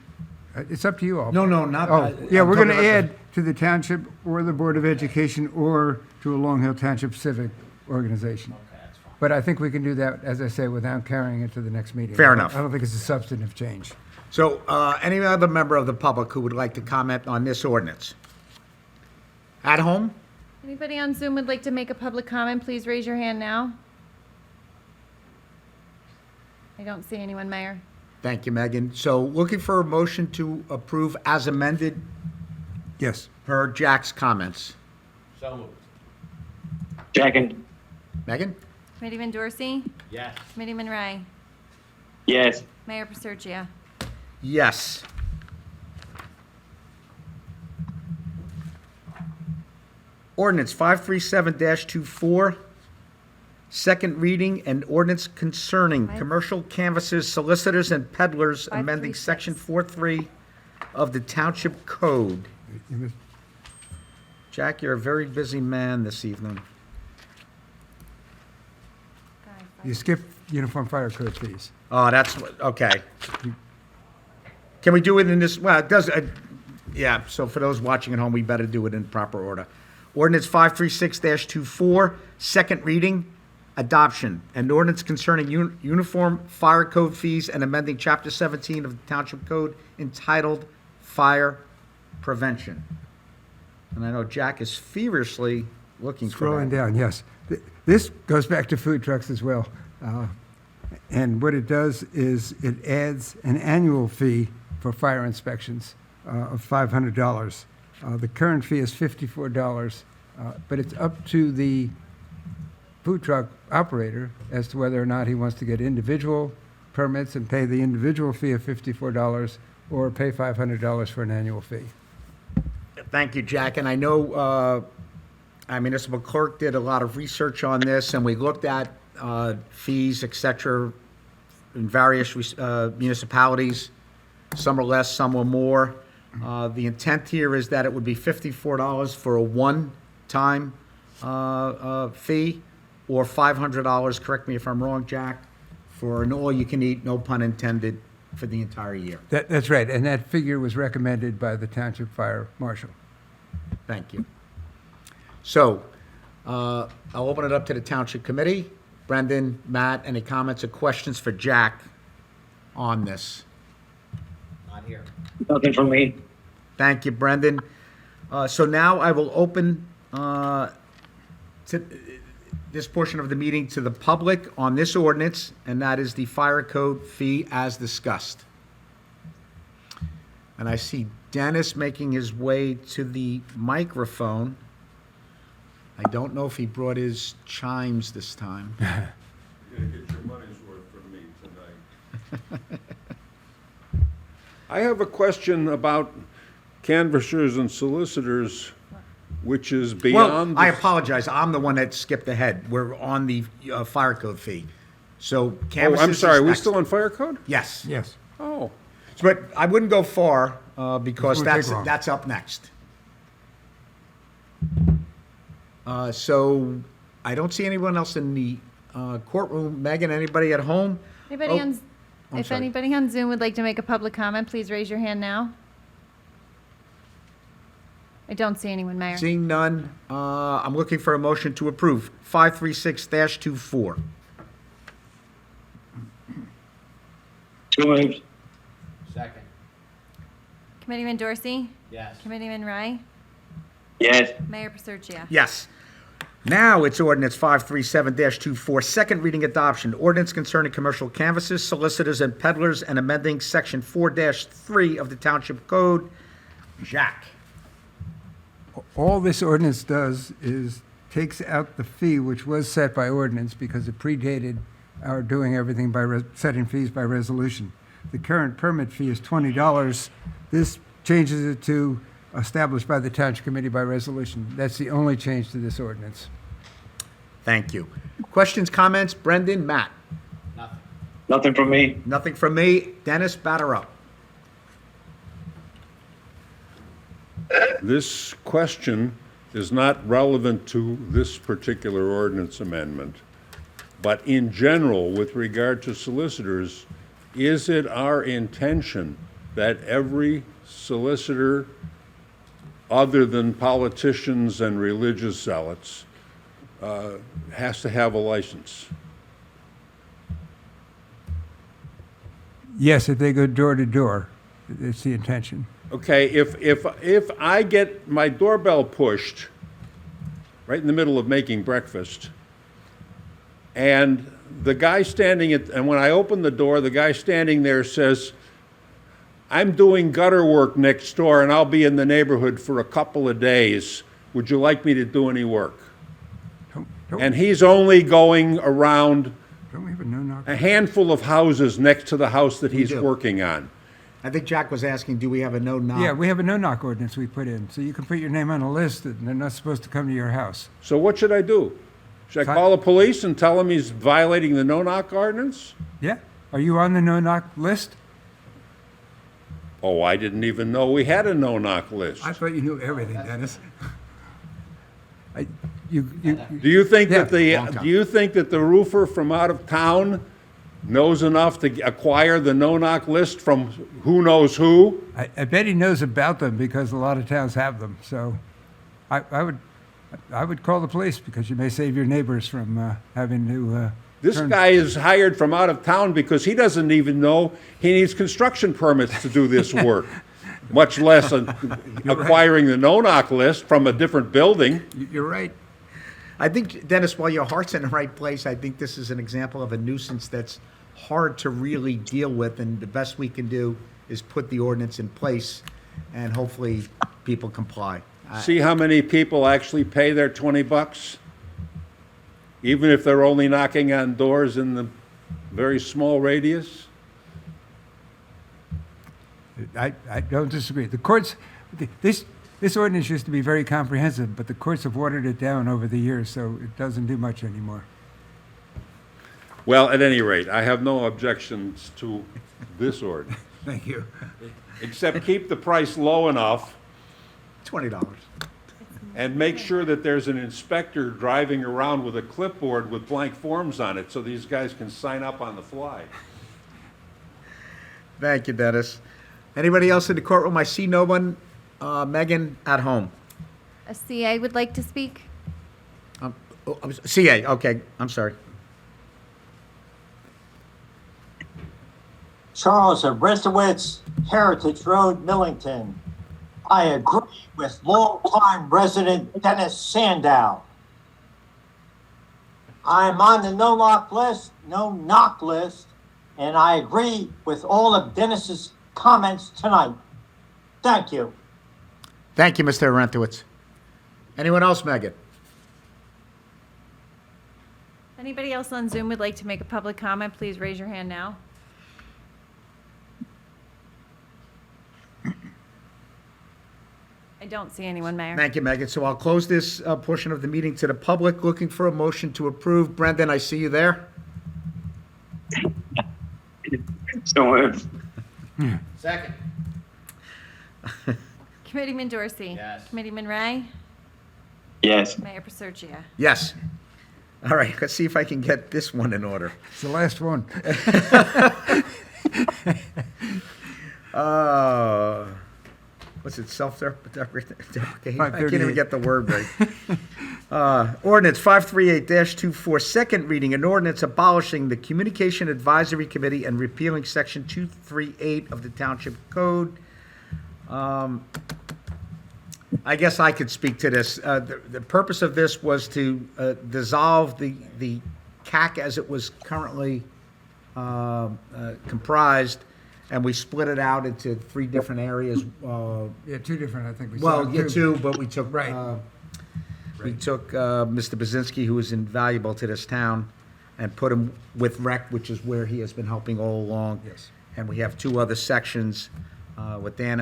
[SPEAKER 11] It's up to you all.
[SPEAKER 2] no, not.
[SPEAKER 11] Oh, yeah,
[SPEAKER 2] I'm
[SPEAKER 11] we're going to
[SPEAKER 2] talking about
[SPEAKER 11] add to the township or the Board of Education or to a Long Hill Township Civic Organization. But I think we can do that, as I say, without carrying it to the next meeting.
[SPEAKER 2] Fair enough.
[SPEAKER 11] I don't think it's a substantive change.
[SPEAKER 2] So, any other member of the public who would like to comment on this ordinance? At home?
[SPEAKER 3] Anybody on Zoom would like to make a public comment, please raise your hand now. I don't see anyone, Mayor.
[SPEAKER 2] Thank you, Megan. So, looking for a motion to approve as amended
[SPEAKER 11] Yes.
[SPEAKER 2] per Jack's comments.
[SPEAKER 4] So moved.
[SPEAKER 5] Second.
[SPEAKER 2] Megan?
[SPEAKER 3] Committeeman Dorsey?
[SPEAKER 4] Yes.
[SPEAKER 3] Committeeman Ray?
[SPEAKER 5] Yes.
[SPEAKER 3] Mayor Paserchia?
[SPEAKER 2] Yes. Ordinance 537-24, second reading, and ordinance concerning commercial canvassers, solicitors, and peddlers, amending
[SPEAKER 3] 536.
[SPEAKER 2] section 4.3 of the Township Code. Jack, you're a very busy man this evening.
[SPEAKER 11] You skip uniform fire code fees.
[SPEAKER 2] Oh, that's, okay. Can we do it in this, well, it does, yeah, so for those watching at home, we better do it in proper order. Ordinance 536-24, second reading, adoption. An ordinance concerning uniform fire code fees and amending Chapter 17 of the Township Code entitled Fire Prevention. And I know Jack is feverishly looking for
[SPEAKER 11] Scrolling
[SPEAKER 2] that.
[SPEAKER 11] down, yes. This goes back to food trucks as well. And what it does is it adds an annual fee for fire inspections of $500. The current fee is $54, but it's up to the food truck operator as to whether or not he wants to get individual permits and pay the individual fee of $54 or pay $500 for an annual fee.
[SPEAKER 2] Thank you, Jack. And I know our municipal clerk did a lot of research on this, and we looked at fees, et cetera, in various municipalities. Some are less, some are more. The intent here is that it would be $54 for a one-time fee, or $500, correct me if I'm wrong, Jack, for an all-you-can-eat, no pun intended, for the entire year.
[SPEAKER 11] That's right, and that figure was recommended by the Township Fire Marshal.
[SPEAKER 2] Thank you. So, I'll open it up to the Township Committee. Brendan, Matt, any comments or questions for Jack on this?
[SPEAKER 4] Not here.
[SPEAKER 5] Nothing from me.
[SPEAKER 2] Thank you, Brendan. So now I will open to this portion of the meeting to the public on this ordinance, and that is the fire code fee as discussed. And I see Dennis making his way to the microphone. I don't know if he brought his chimes this time.
[SPEAKER 13] You're gonna get your money's worth from me tonight. I have a question about canvassers and solicitors, which is
[SPEAKER 2] Well,
[SPEAKER 13] beyond.
[SPEAKER 2] I
[SPEAKER 13] the-
[SPEAKER 2] apologize. I'm the one that skipped ahead. We're on the fire code fee. So
[SPEAKER 13] Oh,
[SPEAKER 2] canvassers
[SPEAKER 13] I'm
[SPEAKER 2] is
[SPEAKER 13] sorry, are we
[SPEAKER 2] next.
[SPEAKER 13] still on fire code?
[SPEAKER 2] Yes.
[SPEAKER 11] Yes.
[SPEAKER 13] Oh,
[SPEAKER 2] But I wouldn't go far because
[SPEAKER 11] It won't take long.
[SPEAKER 2] that's up next. So I don't see anyone else in the courtroom. Megan, anybody at home?
[SPEAKER 3] Anybody
[SPEAKER 2] Oh,
[SPEAKER 3] on,
[SPEAKER 2] I'm
[SPEAKER 3] if
[SPEAKER 2] sorry.
[SPEAKER 3] anybody on Zoom would like to make a public comment, please raise your hand now. I don't see anyone, Mayor.
[SPEAKER 2] Seeing none, I'm looking for a motion to approve 536-24.
[SPEAKER 5] So moved.
[SPEAKER 4] Second.
[SPEAKER 3] Committeeman Dorsey?
[SPEAKER 4] Yes.
[SPEAKER 3] Committeeman Rai?
[SPEAKER 5] Yes.
[SPEAKER 3] Mayor Paserchia?
[SPEAKER 2] Yes. Now it's ordinance 537-24, second reading adoption. Ordinance concerning commercial canvases, solicitors, and peddlers, and amending section 4-3 of the Township Code. Jacques.
[SPEAKER 11] All this ordinance does is takes out the fee which was set by ordinance because it predated our doing everything by setting fees by resolution. The current permit fee is $20. This changes it to established by the Township Committee by resolution. That's the only change to this ordinance.
[SPEAKER 2] Thank you. Questions, comments? Brendan, Matt?
[SPEAKER 4] Nothing.
[SPEAKER 5] Nothing from me.
[SPEAKER 2] Nothing from me. Dennis, batter up.
[SPEAKER 13] This question is not relevant to this particular ordinance amendment, but in general, with regard to solicitors, is it our intention that every solicitor, other than politicians and religious zealots, has to have a license?
[SPEAKER 11] Yes, if they go door to door, it's the intention.
[SPEAKER 13] Okay, if I get my doorbell pushed right in the middle of making breakfast, and the guy standing and when I open the door, the guy standing there says, "I'm doing gutter work next door and I'll be in the neighborhood for a couple of days. Would you like me to do any work?" And he's only going around
[SPEAKER 11] Don't we have a no-knock?
[SPEAKER 13] a handful of houses next to the house that he's
[SPEAKER 2] do.
[SPEAKER 13] working on.
[SPEAKER 2] I think Jack was asking, do we have a no-knock?
[SPEAKER 11] Yeah, we have a no-knock ordinance we put in, so you can put your name on a list and they're not supposed to come to your house.
[SPEAKER 13] So what should I do? Should I call the police and tell him he's violating the no-knock ordinance?
[SPEAKER 11] Yeah? Are you on the no-knock list?
[SPEAKER 13] Oh, I didn't even know we had a no-knock list.
[SPEAKER 11] I thought you knew everything, Dennis. You,
[SPEAKER 13] Do you think
[SPEAKER 11] Yeah,
[SPEAKER 13] that do you think that the roofer from out of town knows enough to acquire the no-knock list from who knows who?
[SPEAKER 11] I bet he knows about them because a lot of towns have them, so I would call the police because you may save your neighbors from having to
[SPEAKER 13] This guy is hired from out of town because he doesn't even know he needs construction permits to do this work, much less acquiring the no-knock list from a different building.
[SPEAKER 2] You're right. I think, Dennis, while your heart's in the right place, I think this is an example of a nuisance that's hard to really deal with, and the best we can do is put the ordinance in place, and hopefully people comply.
[SPEAKER 13] See how many people actually pay their $20? Even if they're only knocking on doors in the very small radius?
[SPEAKER 11] I don't disagree. The courts, this ordinance used to be very comprehensive, but the courts have watered it down over the years, so it doesn't do much anymore.
[SPEAKER 13] Well, at any rate, I have no objections to this ordinance,
[SPEAKER 11] Thank you.
[SPEAKER 13] except keep the price low enough
[SPEAKER 2] $20.
[SPEAKER 13] and make sure that there's an inspector driving around with a clipboard with blank forms on it so these guys can sign up on the fly.
[SPEAKER 2] Thank you, Dennis. Anybody else in the courtroom? I see no one. Megan at home.
[SPEAKER 3] A CA would like to speak?
[SPEAKER 2] CA, okay, I'm sorry.
[SPEAKER 14] Charles of Brestowitz, Heritage Road, Millington. I agree with longtime resident Dennis Sandow. I'm on the no-knock list, and I agree with all of Dennis's comments tonight. Thank you.
[SPEAKER 2] Thank you, Mr. Rentowitz. Anyone else, Megan?
[SPEAKER 3] Anybody else on Zoom would like to make a public comment, please raise your hand now. I don't see anyone, Mayor.
[SPEAKER 2] Thank you, Megan. So I'll close this portion of the meeting to the public. Looking for a motion to approve. Brendan, I see you there.
[SPEAKER 5] So moved.
[SPEAKER 4] Second.
[SPEAKER 3] Committeeman Dorsey?
[SPEAKER 4] Yes.
[SPEAKER 3] Committeeman Rai?
[SPEAKER 5] Yes.
[SPEAKER 3] Mayor Paserchia?
[SPEAKER 2] Yes. All right, let's see if I can get this one in order.
[SPEAKER 11] It's the last one.
[SPEAKER 2] What's it, self-deprecating? I can't
[SPEAKER 11] 538.
[SPEAKER 2] even get the word right. Ordinance 538-24, second reading, an ordinance abolishing the Communication Advisory Committee and repealing Section 238 of the Township Code. I guess I could speak to this. The purpose of this was to dissolve the CAC as it was currently comprised, and we split it out into 3 different areas.
[SPEAKER 11] Yeah, 2 different, I think we said.
[SPEAKER 2] Well, yeah, 2, but we took
[SPEAKER 11] Right.
[SPEAKER 2] we took Mr. Bazinski, who was invaluable to this town, and put him with rec, which is where he has been helping all along.
[SPEAKER 11] Yes.
[SPEAKER 2] And we have 2 other sections with Dan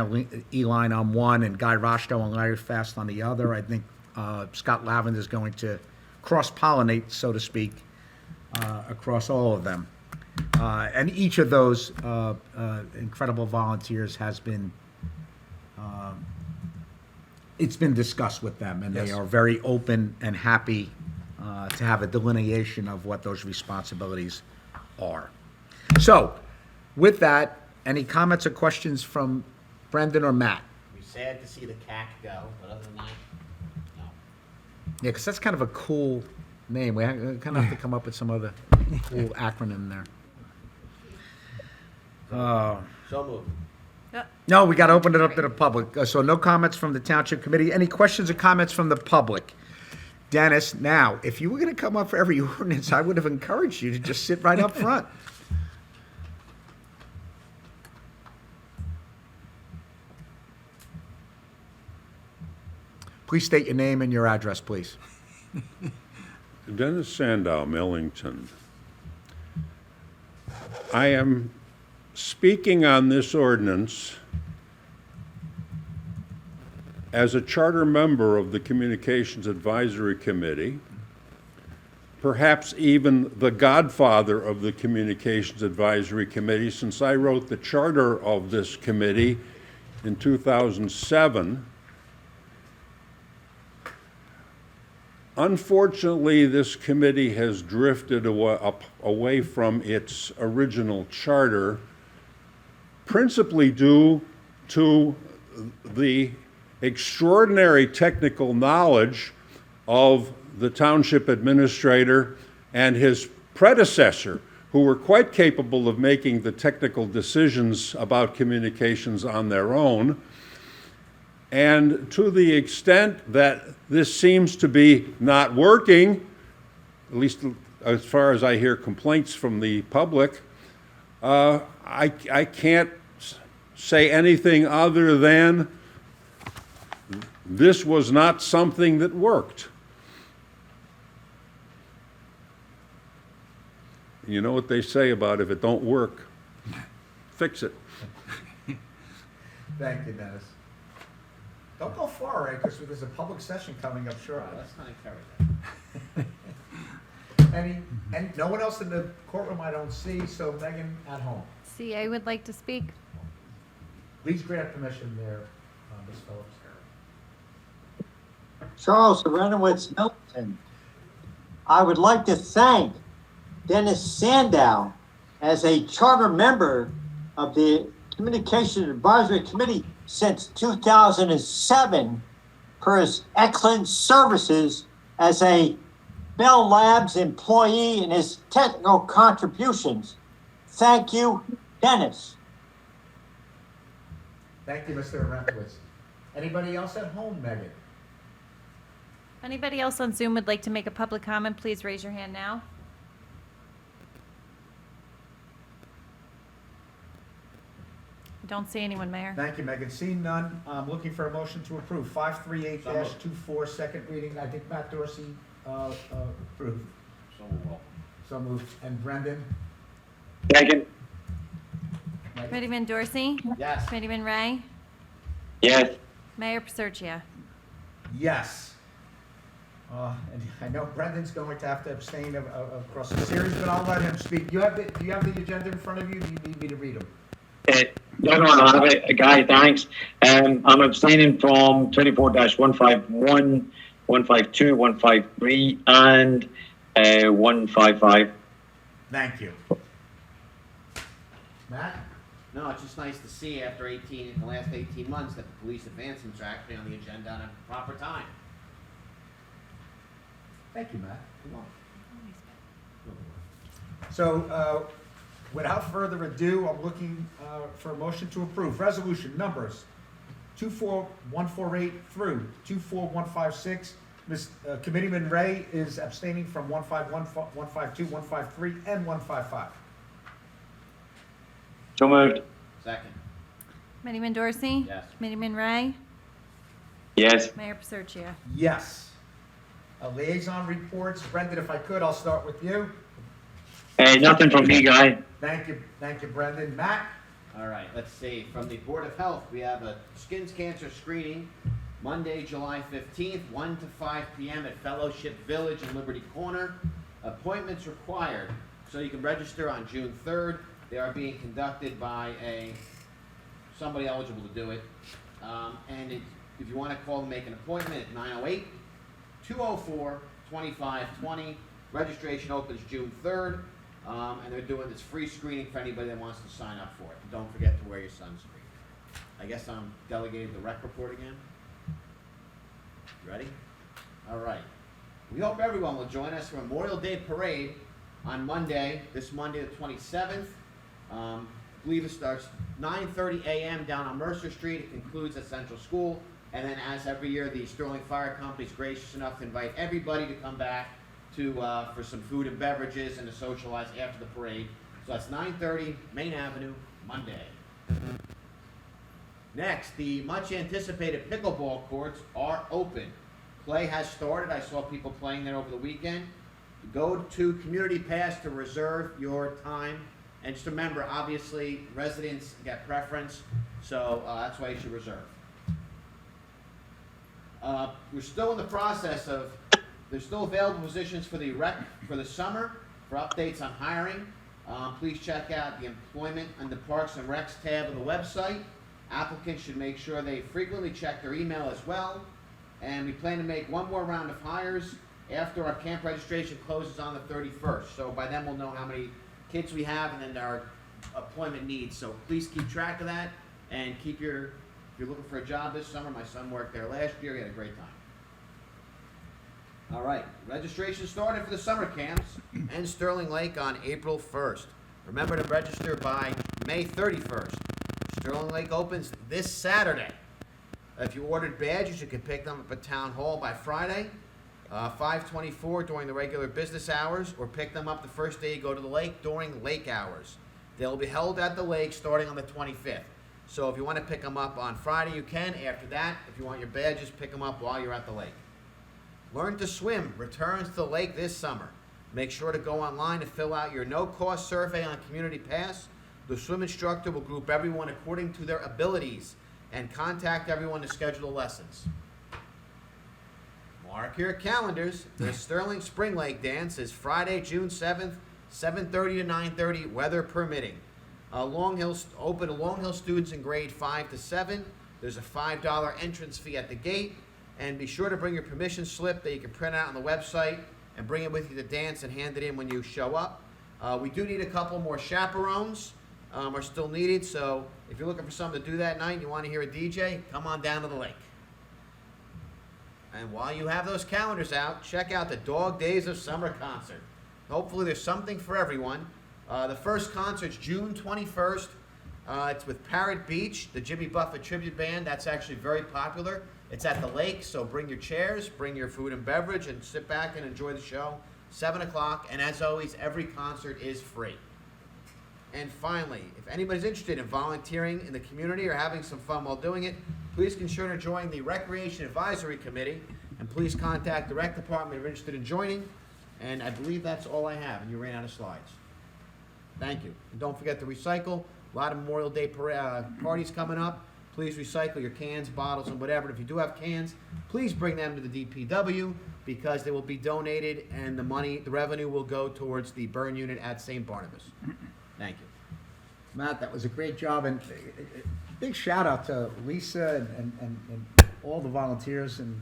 [SPEAKER 2] Eline on one and Guy Rochto and Larry Fast on the other. I think Scott Lavender is going to cross-pollinate, so to speak, across all of them. And each of those incredible volunteers has been, it's been discussed with them, and they
[SPEAKER 11] Yes.
[SPEAKER 2] are very open and happy to have a delineation of what those responsibilities are. So, with that, any comments or questions from Brendan or Matt?
[SPEAKER 4] We're sad to see the CAC go, but other than that, no.
[SPEAKER 2] Yeah, because that's kind of a cool name. We kind of have to come up with some other cool acronym there.
[SPEAKER 4] So moved.
[SPEAKER 2] No, we got to open it up to the public. So no comments from the township committee. Any questions or comments from the public? Dennis, now, if you were going to come up for every ordinance, I would have encouraged you to just sit right up front. Please state your name and your address, please.
[SPEAKER 13] Dennis Sandow, Millington. I am speaking on this ordinance as a charter member of the Communications Advisory Committee, perhaps even the godfather of the Communications Advisory Committee, since I wrote the charter of this committee in 2007. Unfortunately, this committee has drifted away from its original charter, principally due to the extraordinary technical knowledge of the township administrator and his predecessor, who were quite capable of making the technical decisions about communications on their own. And to the extent that this seems to be not working, at least as far as I hear complaints from the public, I can't say anything other than this was not something that worked. You know what they say about if it don't work, fix it.
[SPEAKER 2] Thank you, Dennis. Don't go far, Ray, because there's a public session coming up shortly.
[SPEAKER 4] Let's not encourage that.
[SPEAKER 2] And no one else in the courtroom I don't see, so Megan at home.
[SPEAKER 3] See, I would like to speak.
[SPEAKER 2] Please grant permission there, Ms. Phillips.
[SPEAKER 14] Charles Serenowitz Milton. I would like to thank Dennis Sandow as a charter member of the Communications Advisory Committee since 2007 for his excellent services as a Bell Labs employee and his technical contributions. Thank you, Dennis.
[SPEAKER 2] Thank you, Mr. Arentowitz. Anybody else at home, Megan?
[SPEAKER 3] Anybody else on Zoom would like to make a public comment, please raise your hand now. Don't see anyone, Mayor.
[SPEAKER 2] Thank you, Megan. Seeing none, I'm looking for a motion to approve. 538-24, second reading. I think Matt Dorsey approved.
[SPEAKER 4] So moved.
[SPEAKER 2] So moved. And Brendan?
[SPEAKER 5] Second.
[SPEAKER 3] Committeeman Dorsey?
[SPEAKER 4] Yes.
[SPEAKER 3] Committeeman Ray?
[SPEAKER 5] Yes.
[SPEAKER 3] Mayor Paserchia?
[SPEAKER 2] Yes. And I know Brendan's going to have to abstain across the series, but I'll let him speak. Do you have the agenda in front of you? Do you need me to read them?
[SPEAKER 5] No, I have it, Guy, thanks. I'm abstaining from 24-151, 152, 153, and 155.
[SPEAKER 2] Thank you. Matt?
[SPEAKER 4] No, it's just nice to see after the last 18 months that the police advancements are actually on the agenda at a proper time.
[SPEAKER 2] Thank you, Matt. So, without further ado, I'm looking for a motion to approve resolution numbers 24148 through 24156. Committeeman Ray is abstaining from 151, 152, 153, and 155.
[SPEAKER 5] So moved.
[SPEAKER 4] Second.
[SPEAKER 3] Committeeman Dorsey?
[SPEAKER 4] Yes.
[SPEAKER 3] Committeeman Ray?
[SPEAKER 5] Yes.
[SPEAKER 3] Mayor Paserchio?
[SPEAKER 2] Yes. Liaison reports. Brendan, if I could, I'll start with you.
[SPEAKER 5] Hey, nothing from me, guy.
[SPEAKER 2] Thank you, Brendan. Matt?
[SPEAKER 4] All right, let's see. From the Board of Health, we have a skin cancer screening Monday, July 15th, 1 to 5 p.m. at Fellowship Village in Liberty Corner. Appointments required, so you can register on June 3rd. They are being conducted by somebody eligible to do it. If you want to call and make an appointment at 908-204-2520. Registration opens June 3rd, and they're doing this free screening for anybody that wants to sign up for it. And don't forget to wear your sunscreen. I guess I'm delegating the rec report again. Ready? All right. We hope everyone will join us for Memorial Day Parade on Monday, this Monday the 27th. I believe it starts 9:30 a.m. down on Mercer Street. It concludes at Central School. And then, as every year, the Sterling Fire Company is gracious enough to invite everybody to come back to for some food and beverages and to socialize after the parade. So that's 9:30 Main Avenue, Monday. Next, the much anticipated pickleball courts are open. Play has started. I saw people playing there over the weekend. Go to Community Pass to reserve your time. And just remember, obviously, residents get preference, so that's why you should reserve. We're still in the process of, there's still available positions for the rec for the summer. For updates on hiring, please check out the employment and the Parks and Recs tab of the website. Applicants should make sure they frequently check their email as well. And we plan to make one more round of hires after our camp registration closes on the 31st. So by then we'll know how many kids we have and then our employment needs. So please keep track of that and if you're looking for a job this summer, my son worked there last year, he had a great time. All right, registration started for the summer camps and Sterling Lake on April 1st. Remember to register by May 31st. Sterling Lake opens this Saturday. If you ordered badges, you can pick them up at Town Hall by Friday, 5:24 during the regular business hours, or pick them up the first day you go to the lake during lake hours. They'll be held at the lake starting on the 25th. So if you want to pick them up on Friday, you can. After that, if you want your badges, pick them up while you're at the lake. Learn to Swim returns to the lake this summer. Make sure to go online to fill out your no-cost survey on Community Pass. The swim instructor will group everyone according to their abilities and contact everyone to schedule the lessons. Mark your calendars. The Sterling Spring Lake Dance is Friday, June 7th, 7:30 to 9:30, weather permitting. Long Hill students in grade 5 to 7. There's a $5 entrance fee at the gate. And be sure to bring your permission slip that you can print out on the website and bring it with you to dance and hand it in when you show up. We do need a couple more chaperones. Are still needed, so if you're looking for something to do that night and you want to hear a DJ, come on down to the lake. And while you have those calendars out, check out the Dog Days of Summer concert. Hopefully there's something for everyone. The first concert's June 21st. It's with Parrot Beach, the Jimmy Buffett tribute band. That's actually very popular. It's at the lake, so bring your chairs, bring your food and beverage, and sit back and enjoy the show. 7 o'clock, and as always, every concert is free. And finally, if anybody's interested in volunteering in the community or having some fun while doing it, please consider joining the Recreation Advisory Committee, and please contact the Rec Department if you're interested in joining. And I believe that's all I have, and you ran out of slides. Thank you. And don't forget to recycle. A lot of Memorial Day parties coming up. Please recycle your cans, bottles, and whatever. If you do have cans, please bring them to the DPW because they will be donated, and the revenue will go towards the burn unit at St. Barnabas. Thank you.
[SPEAKER 2] Matt, that was a great job, and big shout out to Lisa and all the volunteers and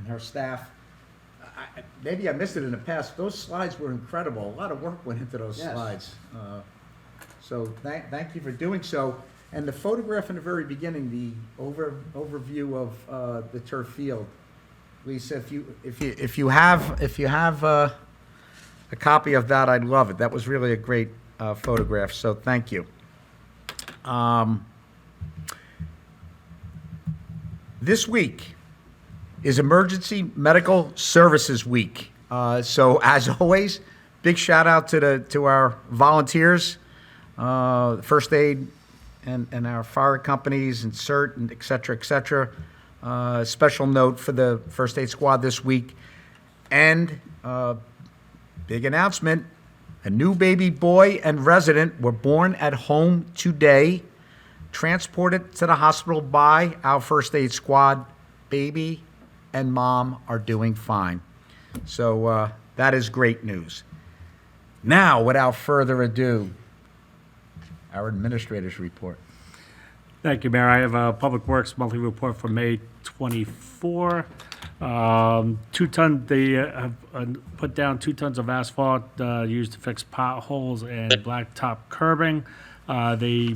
[SPEAKER 2] her staff. Maybe I missed it in the past. Those slides were incredible. A lot of work went into those slides. So thank you for doing so. And the photograph in the very beginning, the overview of the turf field. Lisa, if you have a copy of that, I'd love it. That was really a great photograph. So thank you. This week is Emergency Medical Services Week. So as always, big shout out to our volunteers, first aid and our fire companies and CERT and et cetera, et cetera. Special note for the first aid squad this week. And big announcement, a new baby boy and resident were born at home today, transported to the hospital by our first aid squad. Baby and mom are doing fine. So that is great news. Now, without further ado, our administrator's report.
[SPEAKER 1] Thank you, Mayor. I have a Public Works monthly report for May 24. 2 ton, they have put down 2 tons of asphalt used to fix potholes and blacktop curbing. They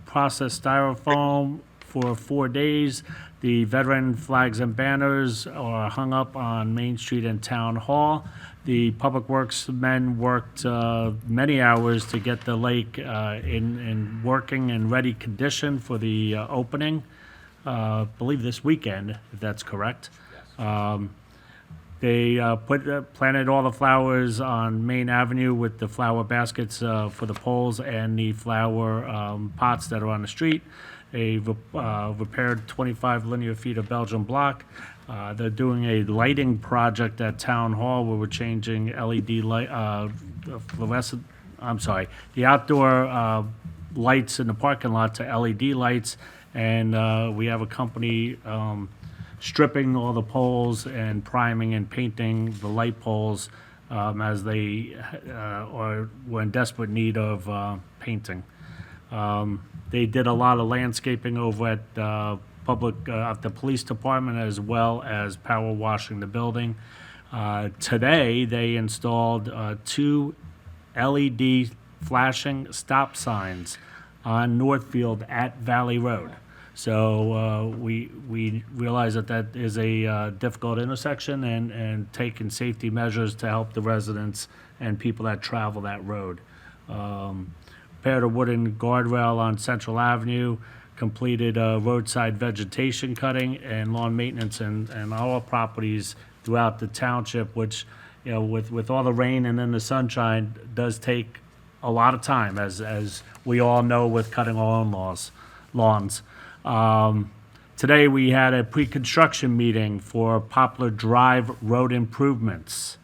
[SPEAKER 1] processed styrofoam for 4 days. The veteran flags and banners are hung up on Main Street and Town Hall. The Public Works men worked many hours to get the lake in working and ready condition for the opening. I believe this weekend, if that's correct. They planted all the flowers on Main Avenue with the flower baskets for the poles and the flower pots that are on the street. They repaired 25 linear feet of Belgian block. They're doing a lighting project at Town Hall where we're changing LED light, fluorescent, the outdoor lights in the parking lot to LED lights. And we have a company stripping all the poles and priming and painting the light poles as they were in desperate need of painting. They did a lot of landscaping over at the police department as well as power washing the building. Today, they installed 2 LED flashing stop signs on Northfield at Valley Road. So we realize that is a difficult intersection and taking safety measures to help the residents and people that travel that road. Repaired a wooden guardrail on Central Avenue, completed roadside vegetation cutting and lawn maintenance and all properties throughout the township, which, you know, with all the rain and then the sunshine, does take a lot of time, as we all know with cutting our own lawns. Today we had a pre-construction meeting for Poplar Drive road improvements.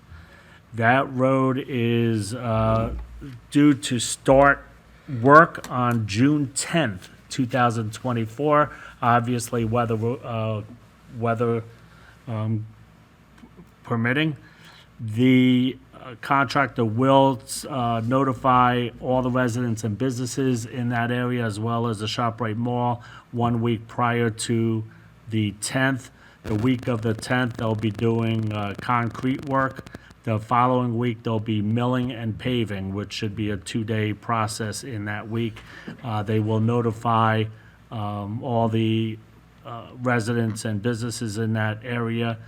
[SPEAKER 1] That road is due to start work on June 10th, 2024. Obviously, weather permitting. The contractor will notify all the residents and businesses in that area, as well as the ShopRite Mall, 1 week prior to the 10th. The week of the 10th, they'll be doing concrete work. The following week, there'll be milling and paving, which should be a 2-day process in that week. They will notify all the residents and businesses in that area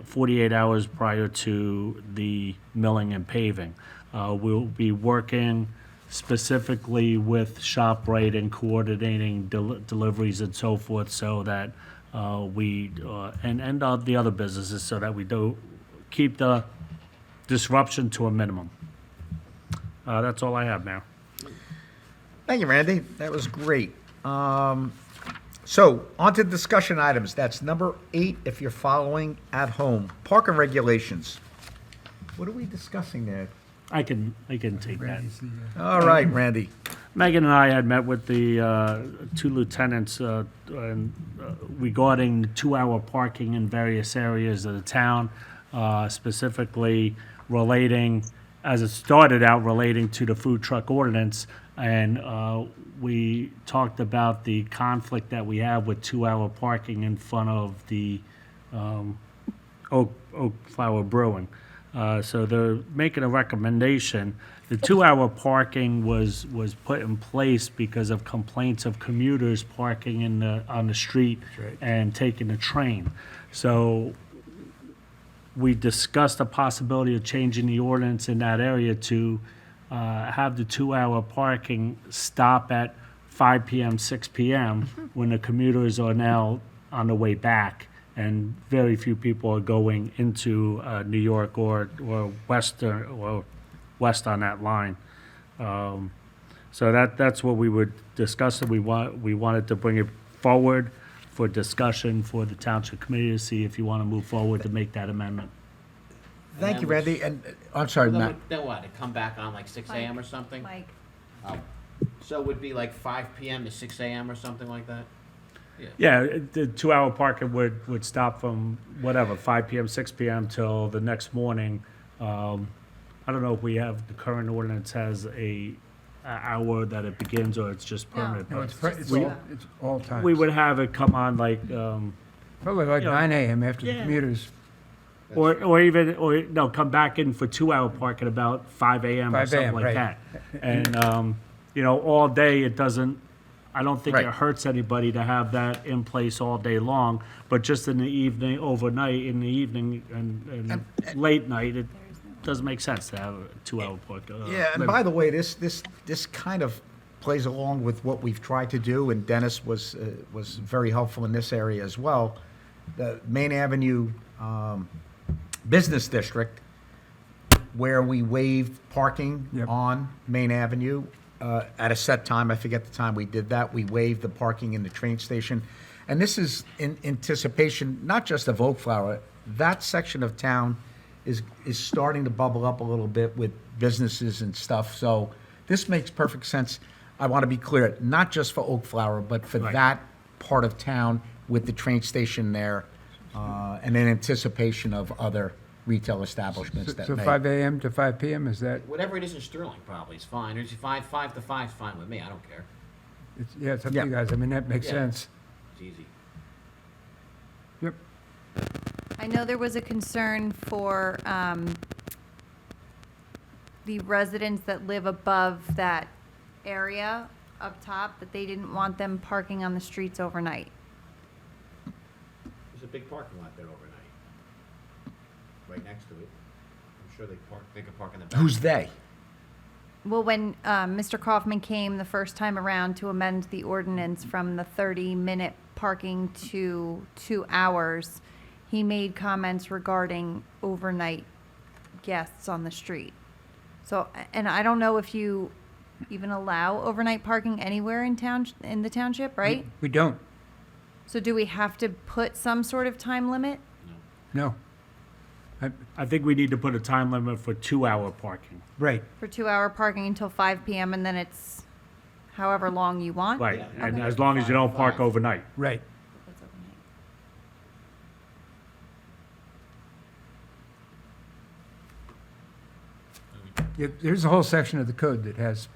[SPEAKER 1] 48 hours prior to the milling and paving. We'll be working specifically with ShopRite and coordinating deliveries and so forth, so that and the other businesses, so that we do keep the disruption to a minimum. That's all I have now.
[SPEAKER 2] Thank you, Randy. That was great. So, on to discussion items. That's number 8 if you're following at home. Parking regulations. What are we discussing there?
[SPEAKER 1] I can take that.
[SPEAKER 2] All right, Randy.
[SPEAKER 1] Megan and I had met with the 2 lieutenants regarding 2-hour parking in various areas of the town, specifically relating, as it started out, relating to the food truck ordinance. And we talked about the conflict that we have with 2-hour parking in front of the Oak Flower Brewing. So they're making a recommendation. The 2-hour parking was put in place because of complaints of commuters parking on the street and taking the train. So we discussed the possibility of changing the ordinance in that area to have the 2-hour parking stop at 5 p.m., 6 p.m. when the commuters are now on the way back, and very few people are going into New York or west on that line. So that's what we would discuss, and we wanted to bring it forward for discussion for the township committee to see if you want to move forward to make that amendment.
[SPEAKER 2] Thank you, Randy, and, I'm sorry, Matt.
[SPEAKER 4] Then what, it come back on like 6 AM or something?
[SPEAKER 3] Mike,
[SPEAKER 4] Oh, so it would be like 5 PM to 6 AM or something like that?
[SPEAKER 1] Yeah, the 2-hour parking would stop from whatever, 5 PM, 6 PM till the next morning. I don't know if we have, the current ordinance has a hour that it begins, or it's just permanent.
[SPEAKER 11] No,
[SPEAKER 1] but
[SPEAKER 11] it's all times.
[SPEAKER 1] we would have it come on like,
[SPEAKER 11] Probably like
[SPEAKER 1] you know,
[SPEAKER 11] 9 a.m. after the
[SPEAKER 1] yeah.
[SPEAKER 11] commuters.
[SPEAKER 1] or come back in for 2-hour parking about 5 AM or
[SPEAKER 11] 5
[SPEAKER 1] something
[SPEAKER 11] a.m.,
[SPEAKER 1] like
[SPEAKER 11] right.
[SPEAKER 1] that. And, all day, it doesn't, I don't think it
[SPEAKER 2] Right.
[SPEAKER 1] hurts anybody to have that in place all day long, but just in the evening, overnight, in the evening and late night, it doesn't make sense to have a 2-hour park.
[SPEAKER 2] Yeah, and by the way, this kind of plays along with what we've tried to do, and Dennis was very helpful in this area as well. The Main Avenue Business District, where we waived parking
[SPEAKER 11] Yep.
[SPEAKER 2] on Main Avenue at a set time. I forget the time we did that. We waived the parking in the train station. And this is in anticipation, not just of Oakflower. That section of town is starting to bubble up a little bit with businesses and stuff. So this makes perfect sense. I want to be clear, not just for Oakflower, but for
[SPEAKER 1] Right.
[SPEAKER 2] that part of town with the train station there, and in anticipation of other retail establishments that
[SPEAKER 11] So
[SPEAKER 2] may.
[SPEAKER 11] 5 a.m. to 5 p.m., is that,
[SPEAKER 4] Whatever it is in Sterling probably is fine. It's 5 to 5 is fine with me, I don't care.
[SPEAKER 11] it's up to
[SPEAKER 2] Yeah.
[SPEAKER 11] you guys. I mean, that makes
[SPEAKER 4] Yeah.
[SPEAKER 11] sense.
[SPEAKER 4] It's easy.
[SPEAKER 11] Yep.
[SPEAKER 3] I know there was a concern for the residents that live above that area up top, that they didn't want them parking on the streets overnight.
[SPEAKER 4] There's a big parking lot there overnight. Right next to it. I'm sure they could park in the back.
[SPEAKER 2] Who's they?
[SPEAKER 3] Well, when Mr. Kaufman came the first time around to amend the ordinance from the 30-minute parking to 2 hours, he made comments regarding overnight guests on the street. So, and I don't know if you even allow overnight parking anywhere in the township, right?
[SPEAKER 11] We don't.
[SPEAKER 3] So do we have to put some sort of time limit?
[SPEAKER 11] No.
[SPEAKER 1] I think we need to put a time limit for 2-hour parking.
[SPEAKER 11] Right.
[SPEAKER 3] For 2-hour parking until 5 PM, and then it's however long you want?
[SPEAKER 1] Right,
[SPEAKER 4] Yeah.
[SPEAKER 1] and
[SPEAKER 3] Okay.
[SPEAKER 1] as long as you don't park
[SPEAKER 4] 5.
[SPEAKER 1] overnight.
[SPEAKER 11] Right.
[SPEAKER 3] That's overnight.
[SPEAKER 11] There's a whole section of the code that has,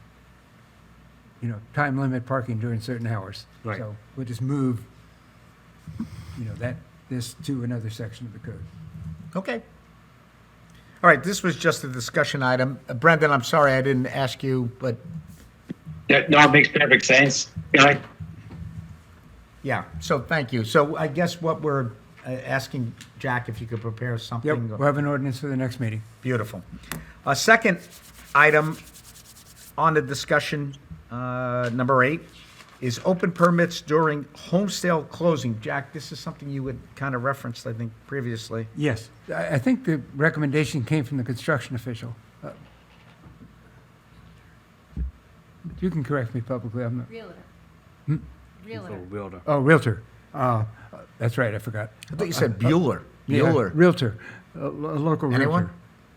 [SPEAKER 11] time limit parking during certain hours.
[SPEAKER 1] Right.
[SPEAKER 11] So we'll just move, this to another section of the code.
[SPEAKER 2] Okay. All right, this was just a discussion item. Brendan, I'm sorry I didn't ask you, but
[SPEAKER 5] Yeah, no, it makes perfect sense, guy.
[SPEAKER 2] yeah, so thank you. So I guess what we're asking, Jack, if you could prepare
[SPEAKER 11] Yep,
[SPEAKER 2] something.
[SPEAKER 11] we'll have an ordinance for the next meeting.
[SPEAKER 2] Beautiful. A second item on the discussion, number 8, is open permits during home sale closing. Jack, this is something you had kind of referenced, I think, previously.
[SPEAKER 11] Yes, I think the recommendation came from the construction official. You can correct me publicly, I'm not,
[SPEAKER 3] Realtor.
[SPEAKER 11] Hmm?
[SPEAKER 3] Realtor.
[SPEAKER 11] oh, Realtor. That's right, I forgot.
[SPEAKER 2] I thought you said Bueller.
[SPEAKER 11] Yeah,
[SPEAKER 2] Bueller.
[SPEAKER 11] Realtor, a local Realtor.
[SPEAKER 2] Anyone?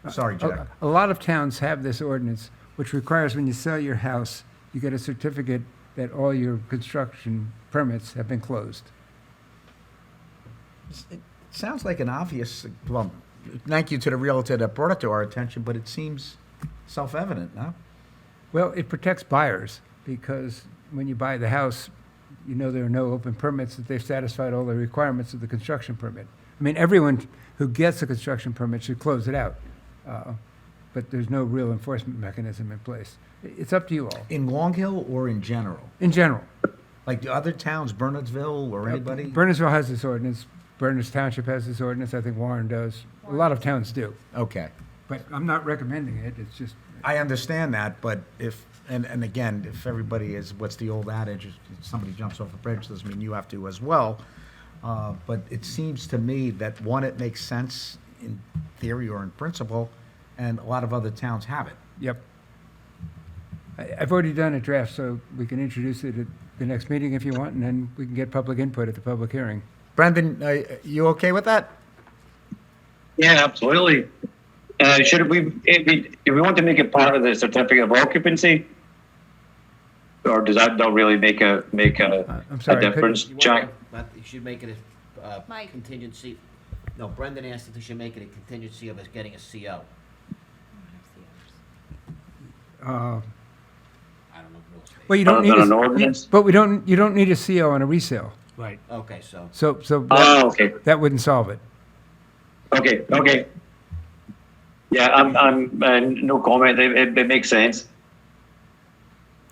[SPEAKER 2] Sorry, Jack.
[SPEAKER 11] A lot of towns have this ordinance, which requires when you sell your house, you get a certificate that all your construction permits have been closed.
[SPEAKER 2] It sounds like an obvious, well, thank you to the realtor that brought it to our attention, but it seems self-evident, no?
[SPEAKER 11] Well, it protects buyers, because when you buy the house, there are no open permits, that they've satisfied all the requirements of the construction permit. I mean, everyone who gets a construction permit should close it out, but there's no real enforcement mechanism in place. It's up to you all,
[SPEAKER 2] In Long Hill or in general?
[SPEAKER 11] in general.
[SPEAKER 2] Like the other towns, Bernardsville or anybody?
[SPEAKER 11] Bernardsville has this ordinance, Berners Township has this ordinance, I think Warren does. A lot of towns do,
[SPEAKER 2] Okay.
[SPEAKER 11] but I'm not recommending it, it's just,
[SPEAKER 2] I understand that, but if, and again, if everybody is, what's the old adage, if somebody jumps off a bridge, doesn't mean you have to as well. But it seems to me that, one, it makes sense in theory or in principle, and a lot of other towns have it.
[SPEAKER 11] Yep. I've already done a draft, so we can introduce it at the next meeting if you want, and then we can get public input at the public hearing.
[SPEAKER 2] Brendan, you okay with that?
[SPEAKER 5] Yeah, absolutely. Should we, if we want to make it part of the certificate of occupancy, or does that not really make a
[SPEAKER 11] I'm sorry, I couldn't-
[SPEAKER 5] difference, Jack?
[SPEAKER 4] You should make it a
[SPEAKER 3] Mike.
[SPEAKER 4] contingency. No, Brendan asked if we should make it a contingency of us getting a CO.
[SPEAKER 11] Uh,
[SPEAKER 4] I don't know real estate.
[SPEAKER 11] Well, you don't
[SPEAKER 5] Other
[SPEAKER 11] need,
[SPEAKER 5] than an
[SPEAKER 11] a-
[SPEAKER 5] ordinance?
[SPEAKER 11] but you don't need a CO on a resale.
[SPEAKER 1] Right.
[SPEAKER 4] Okay, so,
[SPEAKER 11] So
[SPEAKER 5] Oh, okay.
[SPEAKER 11] that wouldn't solve it.
[SPEAKER 5] Okay. Yeah, I'm no comment. It makes sense.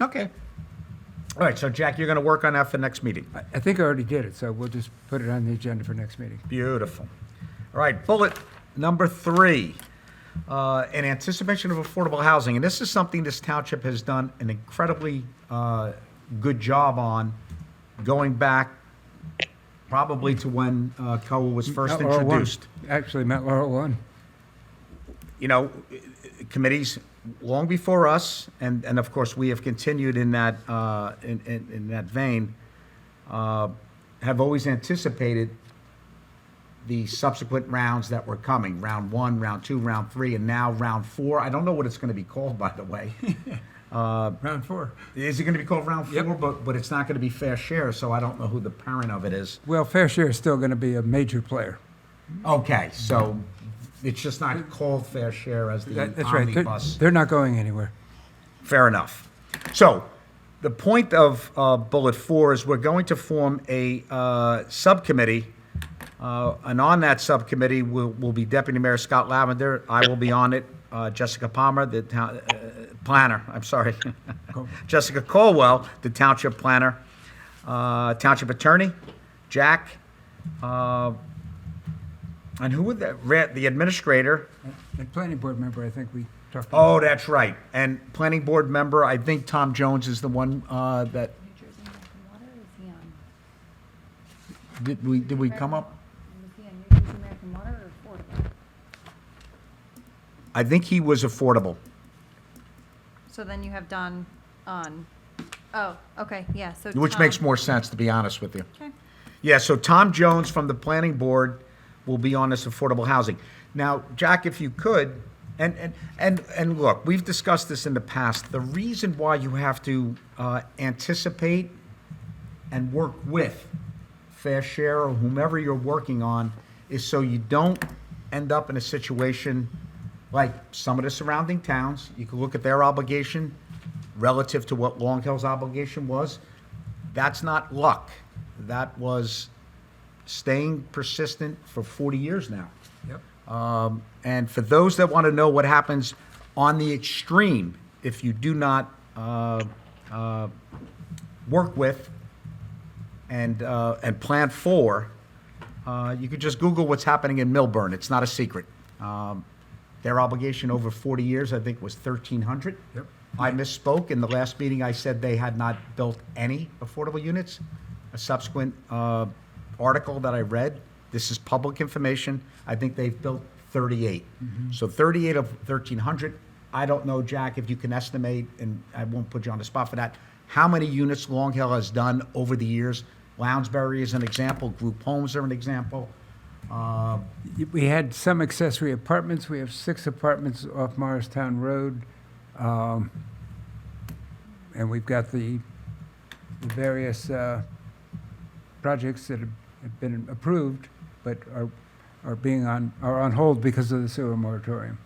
[SPEAKER 2] Okay. All right, so Jack, you're going to work on that for next meeting.
[SPEAKER 11] I think I already did it, so we'll just put it on the agenda for next meeting.
[SPEAKER 2] Beautiful. All right, bullet number 3, in anticipation of affordable housing. And this is something this township has done an incredibly good job on, going back probably to when COA was first
[SPEAKER 11] Mount Laurel won.
[SPEAKER 2] introduced.
[SPEAKER 11] Actually, Mount Laurel won.
[SPEAKER 2] You know, committees long before us, and of course, we have continued in that, in that vein, have always anticipated the subsequent rounds that were coming, round 1, round 2, round 3, and now round 4. I don't know what it's going to be called, by the way.
[SPEAKER 11] Round 4.
[SPEAKER 2] Is it going to be called round 4?
[SPEAKER 11] Yep.
[SPEAKER 2] But it's not going to be fair share, so I don't know who the parent of it is.
[SPEAKER 11] Well, Fair Share is still going to be a major player.
[SPEAKER 2] Okay, so it's just not called fair share as the
[SPEAKER 11] That's right.
[SPEAKER 2] omnibus.
[SPEAKER 11] They're not going anywhere.
[SPEAKER 2] Fair enough. So, the point of bullet 4 is we're going to form a subcommittee, and on that subcommittee will be Deputy Mayor Scott Lavender. I will be on it. Jessica Palmer, the town planner. I'm sorry, Jessica Colwell, the township planner, township attorney, Jack, and who would the administrator.
[SPEAKER 11] And planning board member, I think we talked about.
[SPEAKER 2] Oh, that's right. And planning board member, I think Tom Jones is the one that,
[SPEAKER 3] New Jersey American Water, is he on?
[SPEAKER 2] did we come up?
[SPEAKER 3] Was he on New Jersey American Water or affordable?
[SPEAKER 2] I think he was affordable.
[SPEAKER 3] So then you have Don on, oh, okay, yeah, so
[SPEAKER 2] Which
[SPEAKER 3] Tom.
[SPEAKER 2] makes more sense, to be honest with you.
[SPEAKER 3] Okay.
[SPEAKER 2] Yeah, so Tom Jones from the planning board will be on this affordable housing. Now, Jack, if you could, and look, we've discussed this in the past. The reason why you have to anticipate and work with Fair Share or whomever you're working on is so you don't end up in a situation like some of the surrounding towns. You can look at their obligation relative to what Long Hill's obligation was. That's not luck. That was staying persistent for 40 years now.
[SPEAKER 11] Yep.
[SPEAKER 2] And for those that want to know what happens on the extreme, if you do not work with and plan for, you could just Google what's happening in Millburn. It's not a secret. Their obligation over 40 years, I think, was 1,300.
[SPEAKER 11] Yep.
[SPEAKER 2] I misspoke. In the last meeting, I said they had not built any affordable units. A subsequent article that I read, this is public information, I think they've built 38. So 38 of 1,300. I don't know, Jack, if you can estimate, and I won't put you on the spot for that, how many units Long Hill has done over the years. Lounsbury is an example, group homes are an example.
[SPEAKER 11] We had some accessory apartments. We have 6 apartments off Morristown Road. And we've got the various projects that have been approved, but are on hold because of the sewer moratorium.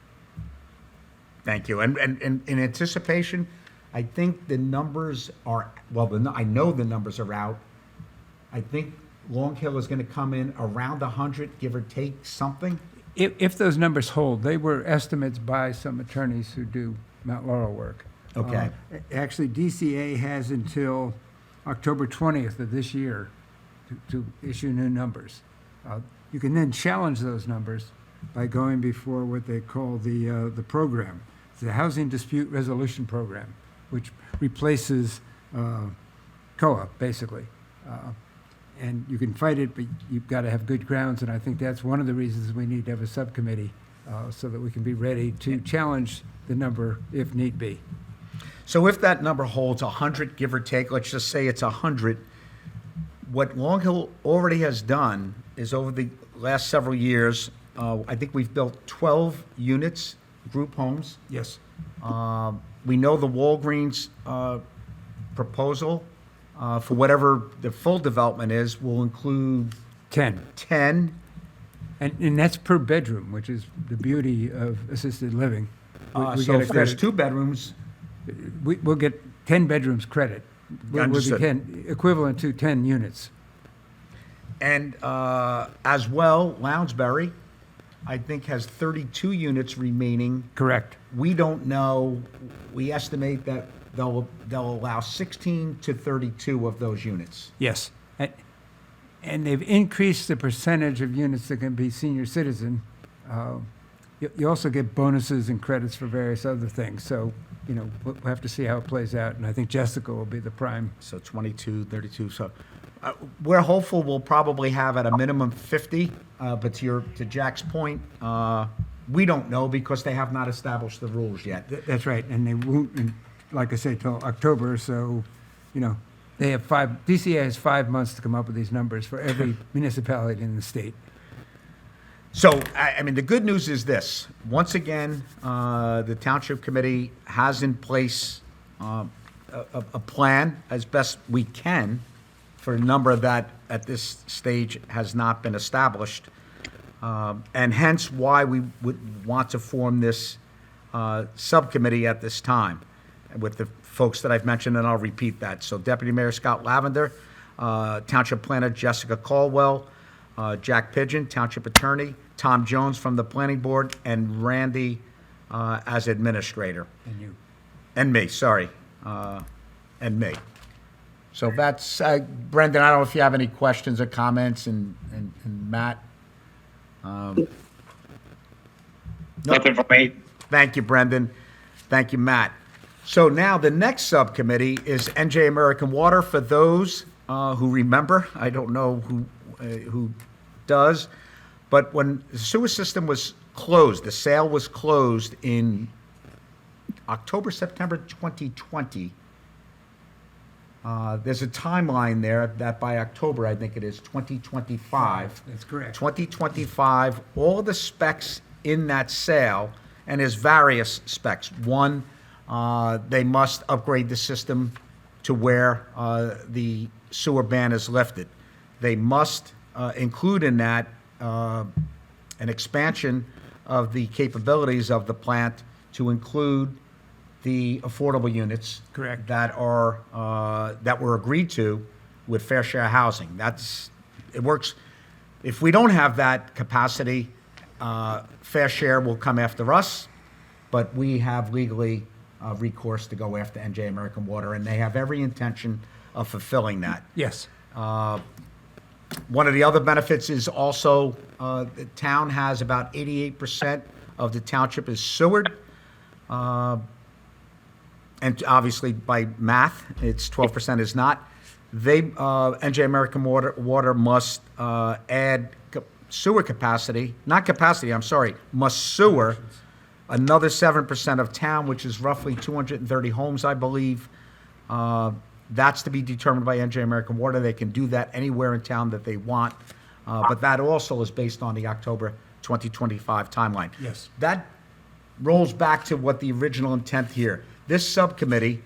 [SPEAKER 2] Thank you. And in anticipation, I think the numbers are, well, I know the numbers are out. I think Long Hill is going to come in around 100, give or take something.
[SPEAKER 11] If those numbers hold, they were estimates by some attorneys who do Mount Laurel work.
[SPEAKER 2] Okay.
[SPEAKER 11] Actually, DCA has until October 20th of this year to issue new numbers. You can then challenge those numbers by going before what they call the program. It's the Housing Dispute Resolution Program, which replaces COA, basically. and you can fight it, but you've got to have good grounds, and I think that's one of the reasons we need to have a subcommittee, so that we can be ready to challenge the number if need be.
[SPEAKER 2] So if that number holds 100, give or take, let's just say it's 100, what Long Hill already has done is over the last several years, I think we've built 12 units, group homes.
[SPEAKER 11] Yes.
[SPEAKER 2] We know the Walgreens proposal for whatever the full development is will include
[SPEAKER 11] 10.
[SPEAKER 2] 10.
[SPEAKER 11] And that's per bedroom, which is the beauty of assisted living. We
[SPEAKER 2] So
[SPEAKER 11] get a
[SPEAKER 2] if there's
[SPEAKER 11] credit.
[SPEAKER 2] 2 bedrooms,
[SPEAKER 11] We'll get 10 bedrooms credit. We'll be
[SPEAKER 2] Understood.
[SPEAKER 11] 10, equivalent to 10 units.
[SPEAKER 2] and as well, Lounsbury, I think, has 32 units remaining.
[SPEAKER 11] Correct.
[SPEAKER 2] We don't know, we estimate that they'll allow 16 to 32 of those units.
[SPEAKER 11] Yes. And they've increased the percentage of units that can be senior citizen. You also get bonuses and credits for various other things. So, we'll have to see how it plays out. And I think Jessica will be the prime.
[SPEAKER 2] So 22, 32, so we're hopeful we'll probably have at a minimum 50, but to Jack's point, we don't know because they have not established the rules yet.
[SPEAKER 11] That's right. And they won't, like I say, till October. So, they have DCA has 5 months to come up with these numbers for every municipality in the state.
[SPEAKER 2] So, I mean, the good news is this. Once again, the Township Committee has in place a plan as best we can for a number that at this stage has not been established. And hence why we would want to form this subcommittee at this time with the folks that I've mentioned, and I'll repeat that. So Deputy Mayor Scott Lavender, Township Planner Jessica Caldwell, Jack Pigeon, Township Attorney, Tom Jones from the Planning Board, and Randy as Administrator.
[SPEAKER 11] And you.
[SPEAKER 2] And me, sorry. And me. So that's, Brendan, I don't know if you have any questions or comments, and Matt?
[SPEAKER 5] Nothing for me.
[SPEAKER 2] Thank you, Brendan. Thank you, Matt. So now the next subcommittee is NJ American Water. For those who remember, I don't know who does, but when the sewer system was closed, the sale was closed in October, September 2020. There's a timeline there that by October, I think it is 2025.
[SPEAKER 11] That's correct.
[SPEAKER 2] 2025, all the specs in that sale, and there's various specs. One, they must upgrade the system to where the sewer ban is lifted. They must include in that an expansion of the capabilities of the plant to include the affordable units.
[SPEAKER 11] Correct.
[SPEAKER 2] That are, that were agreed to with fair share housing. It works. If we don't have that capacity, fair share will come after us, but we have legally recourse to go after NJ American Water, and they have every intention of fulfilling that.
[SPEAKER 11] Yes.
[SPEAKER 2] One of the other benefits is also the town has about 88% of the township is sewered. And obviously by math, it's 12% is not. NJ American Water must add sewer capacity, not capacity, I'm sorry, must sewer another 7% of town, which is roughly 230 homes, I believe. That's to be determined by NJ American Water. They can do that anywhere in town that they want. But that also is based on the October 2025 timeline.
[SPEAKER 11] Yes.
[SPEAKER 2] That rolls back to what the original intent here. This subcommittee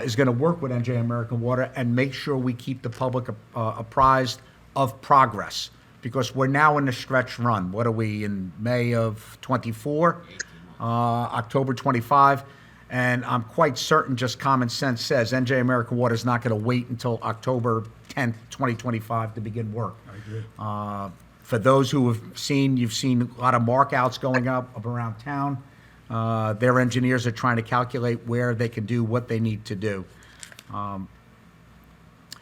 [SPEAKER 2] is going to work with NJ American Water and make sure we keep the public apprised of progress, because we're now in the stretch run. What are we, in May of 24, October 25? And I'm quite certain, just common sense says, NJ American Water is not going to wait until October 10th, 2025 to begin work.
[SPEAKER 11] I agree.
[SPEAKER 2] For those who have seen, you've seen a lot of markouts going up around town. Their engineers are trying to calculate where they can do what they need to do.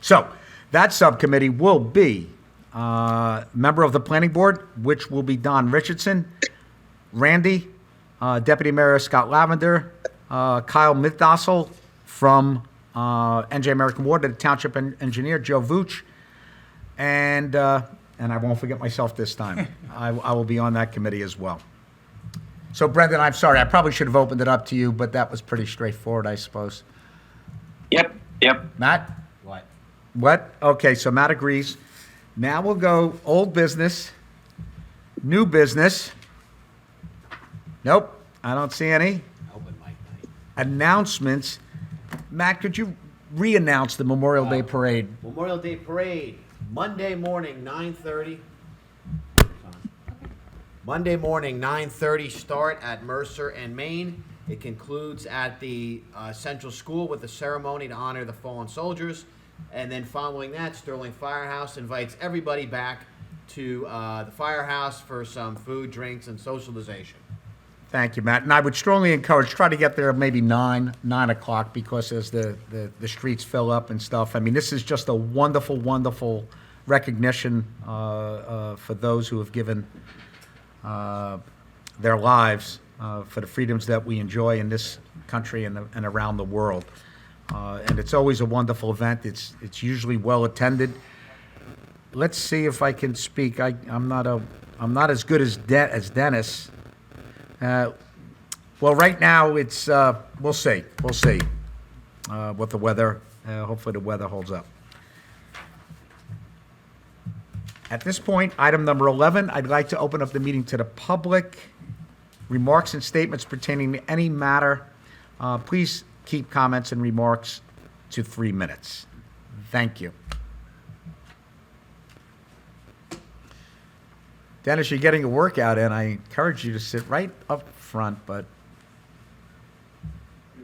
[SPEAKER 2] So that subcommittee will be member of the planning board, which will be Don Richardson, Randy, Deputy Mayor Scott Lavender, Kyle Middossel from NJ American Water, the Township Engineer Joe Vooch, And I won't forget myself this time. I will be on that committee as well. So Brendan, I'm sorry, I probably should have opened it up to you, but that was pretty straightforward, I suppose.
[SPEAKER 5] Yep.
[SPEAKER 2] Matt?
[SPEAKER 4] What?
[SPEAKER 2] What? Okay, so Matt agrees. Now we'll go old business, new business. Nope, I don't see any.
[SPEAKER 4] Open mic night.
[SPEAKER 2] Announcements. Matt, could you re-announce the Memorial Day Parade?
[SPEAKER 4] Memorial Day Parade, Monday morning, 9:30. Monday morning, 9:30 start at Mercer and Main. It concludes at the Central School with a ceremony to honor the fallen soldiers. And then following that, Sterling Firehouse invites everybody back to the firehouse for some food, drinks, and socialization.
[SPEAKER 2] Thank you, Matt. And I would strongly encourage, try to get there maybe 9 o'clock, because as the streets fill up and stuff, I mean, this is just a wonderful, wonderful recognition for those who have given their lives for the freedoms that we enjoy in this country and around the world. And it's always a wonderful event. It's usually well attended. Let's see if I can speak. I'm not as good as Dennis. Well, right now it's we'll see what the weather. Hopefully the weather holds up. At this point, item number 11, I'd like to open up the meeting to the public. Remarks and statements pertaining to any matter. Please keep comments and remarks to 3 minutes. Thank you. Dennis, you're getting a workout in. I encourage you to sit right up front, but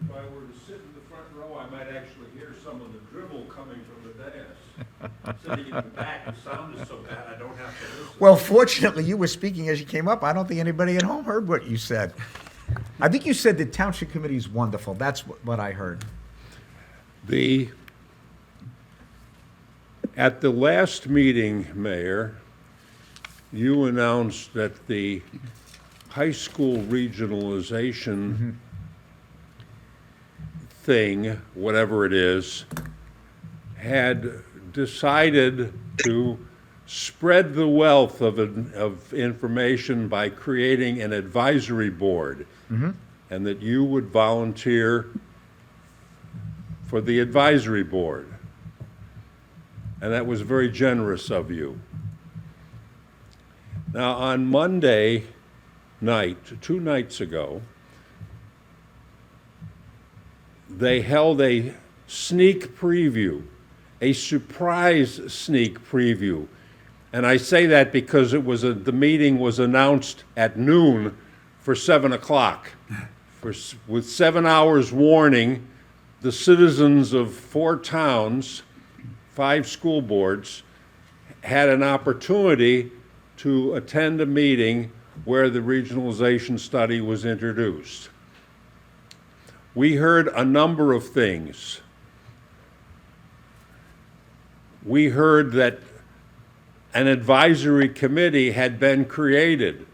[SPEAKER 13] If I were to sit in the front row, I might actually hear some of the dribble coming from the dais. Sitting in the back, the sound is so bad I don't have to listen.
[SPEAKER 2] well, fortunately, you were speaking as you came up. I don't think anybody at home heard what you said. I think you said the township committee is wonderful. That's what I heard.
[SPEAKER 13] At the last meeting, Mayor, you announced that the high school regionalization thing, whatever it is, had decided to spread the wealth of information by creating an advisory board, and that you would volunteer for the advisory board. And that was very generous of you. Now, on Monday night, 2 nights ago, they held a sneak preview, a surprise sneak preview. And I say that because the meeting was announced at noon for 7 o'clock. With 7 hours warning, the citizens of 4 towns, 5 school boards, had an opportunity to attend a meeting where the regionalization study was introduced. We heard a number of things. We heard that an advisory committee had been created,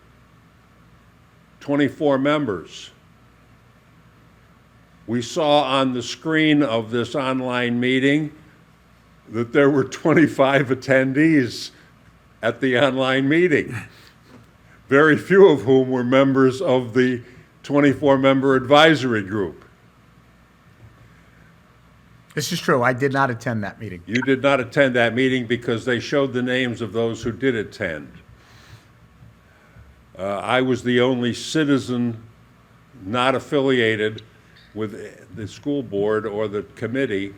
[SPEAKER 13] 24 members. We saw on the screen of this online meeting that there were 25 attendees at the online meeting, very few of whom were members of the 24-member advisory group.
[SPEAKER 2] This is true. I did not attend that meeting.
[SPEAKER 13] You did not attend that meeting because they showed the names of those who did attend. I was the only citizen not affiliated with the school board or the committee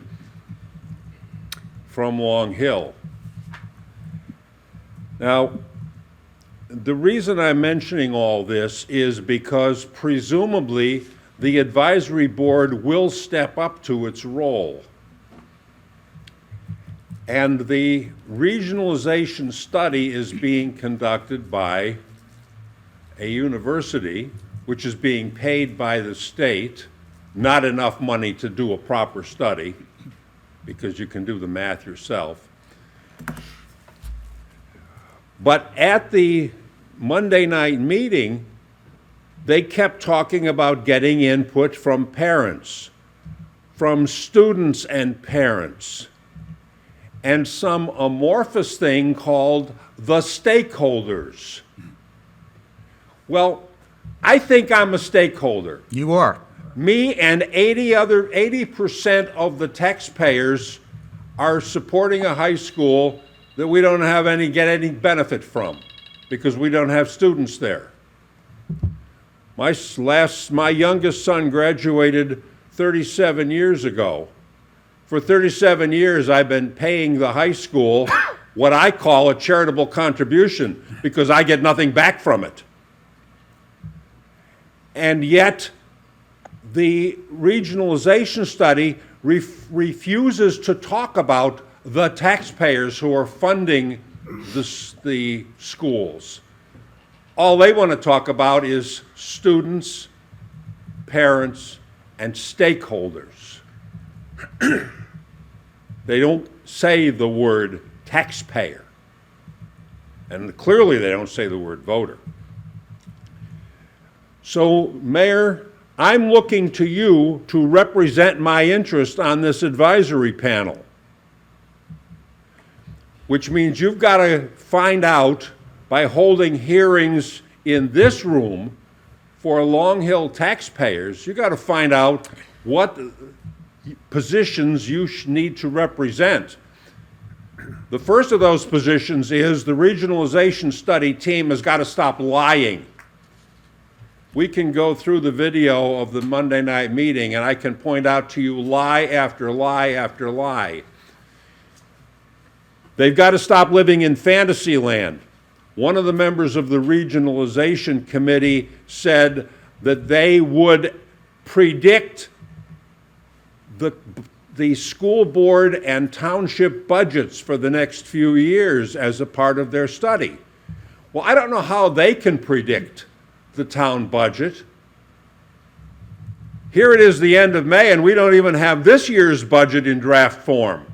[SPEAKER 13] from Long Hill. Now, the reason I'm mentioning all this is because presumably the advisory board will step up to its role. And the regionalization study is being conducted by a university, which is being paid by the state, not enough money to do a proper study, because you can do the math yourself. But at the Monday night meeting, they kept talking about getting input from parents, from students and parents. and some amorphous thing called the stakeholders. Well, I think I'm a stakeholder.
[SPEAKER 2] You are.
[SPEAKER 13] Me and 80% of the taxpayers are supporting a high school that we don't have get any benefit from because we don't have students there. My youngest son graduated 37 years ago. For 37 years, I've been paying the high school what I call a charitable contribution because I get nothing back from it. And yet, the regionalization study refuses to talk about the taxpayers who are funding the schools. All they want to talk about is students, parents, and stakeholders. They don't say the word taxpayer. And clearly they don't say the word voter. So, Mayor, I'm looking to you to represent my interest on this advisory panel, which means you've got to find out by holding hearings in this room for Long Hill taxpayers, you've got to find out what positions you need to represent. The first of those positions is the regionalization study team has got to stop lying. We can go through the video of the Monday night meeting and I can point out to you lie after lie after lie. They've got to stop living in fantasy land. One of the members of the regionalization committee said that they would predict the school board and township budgets for the next few years as a part of their study. Well, I don't know how they can predict the town budget. Here it is the end of May and we don't even have this year's budget in draft form,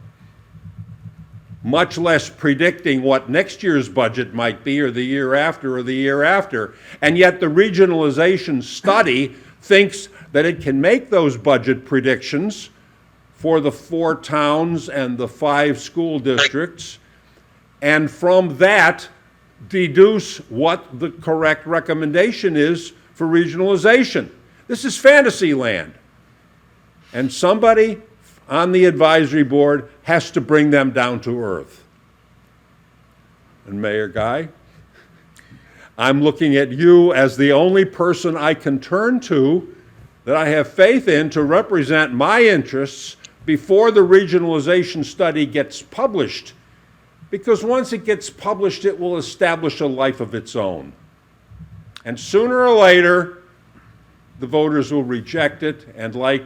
[SPEAKER 13] much less predicting what next year's budget might be or the year after or the year after. And yet the regionalization study thinks that it can make those budget predictions for the 4 towns and the 5 school districts, and from that deduce what the correct recommendation is for regionalization. This is fantasy land. And somebody on the advisory board has to bring them down to earth. And Mayor Guy, I'm looking at you as the only person I can turn to that I have faith in to represent my interests before the regionalization study gets published. Because once it gets published, it will establish a life of its own. And sooner or later, the voters will reject it, and like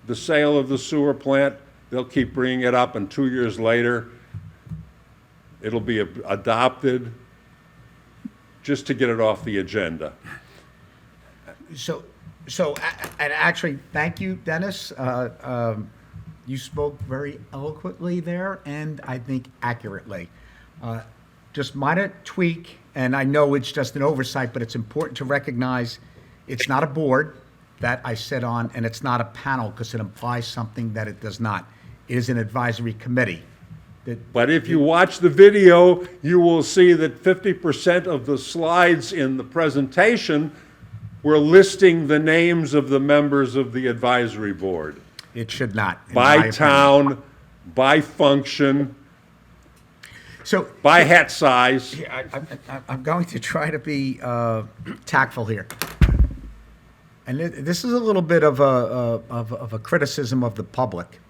[SPEAKER 13] the sale of the sewer plant, they'll keep bringing it up, and 2 years later, it'll be adopted just to get it off the agenda.
[SPEAKER 2] So, and actually, thank you, Dennis. You spoke very eloquently there, and I think accurately. Just minor tweak, and I know it's just an oversight, but it's important to recognize it's not a board that I sit on, and it's not a panel because it implies something that it does not. It is an advisory committee.
[SPEAKER 13] But if you watch the video, you will see that 50% of the slides in the presentation were listing the names of the members of the advisory board.
[SPEAKER 2] It should not.
[SPEAKER 13] By town, by function, by hat size.
[SPEAKER 2] I'm going to try to be tactful here. And this is a little bit of a criticism of the public.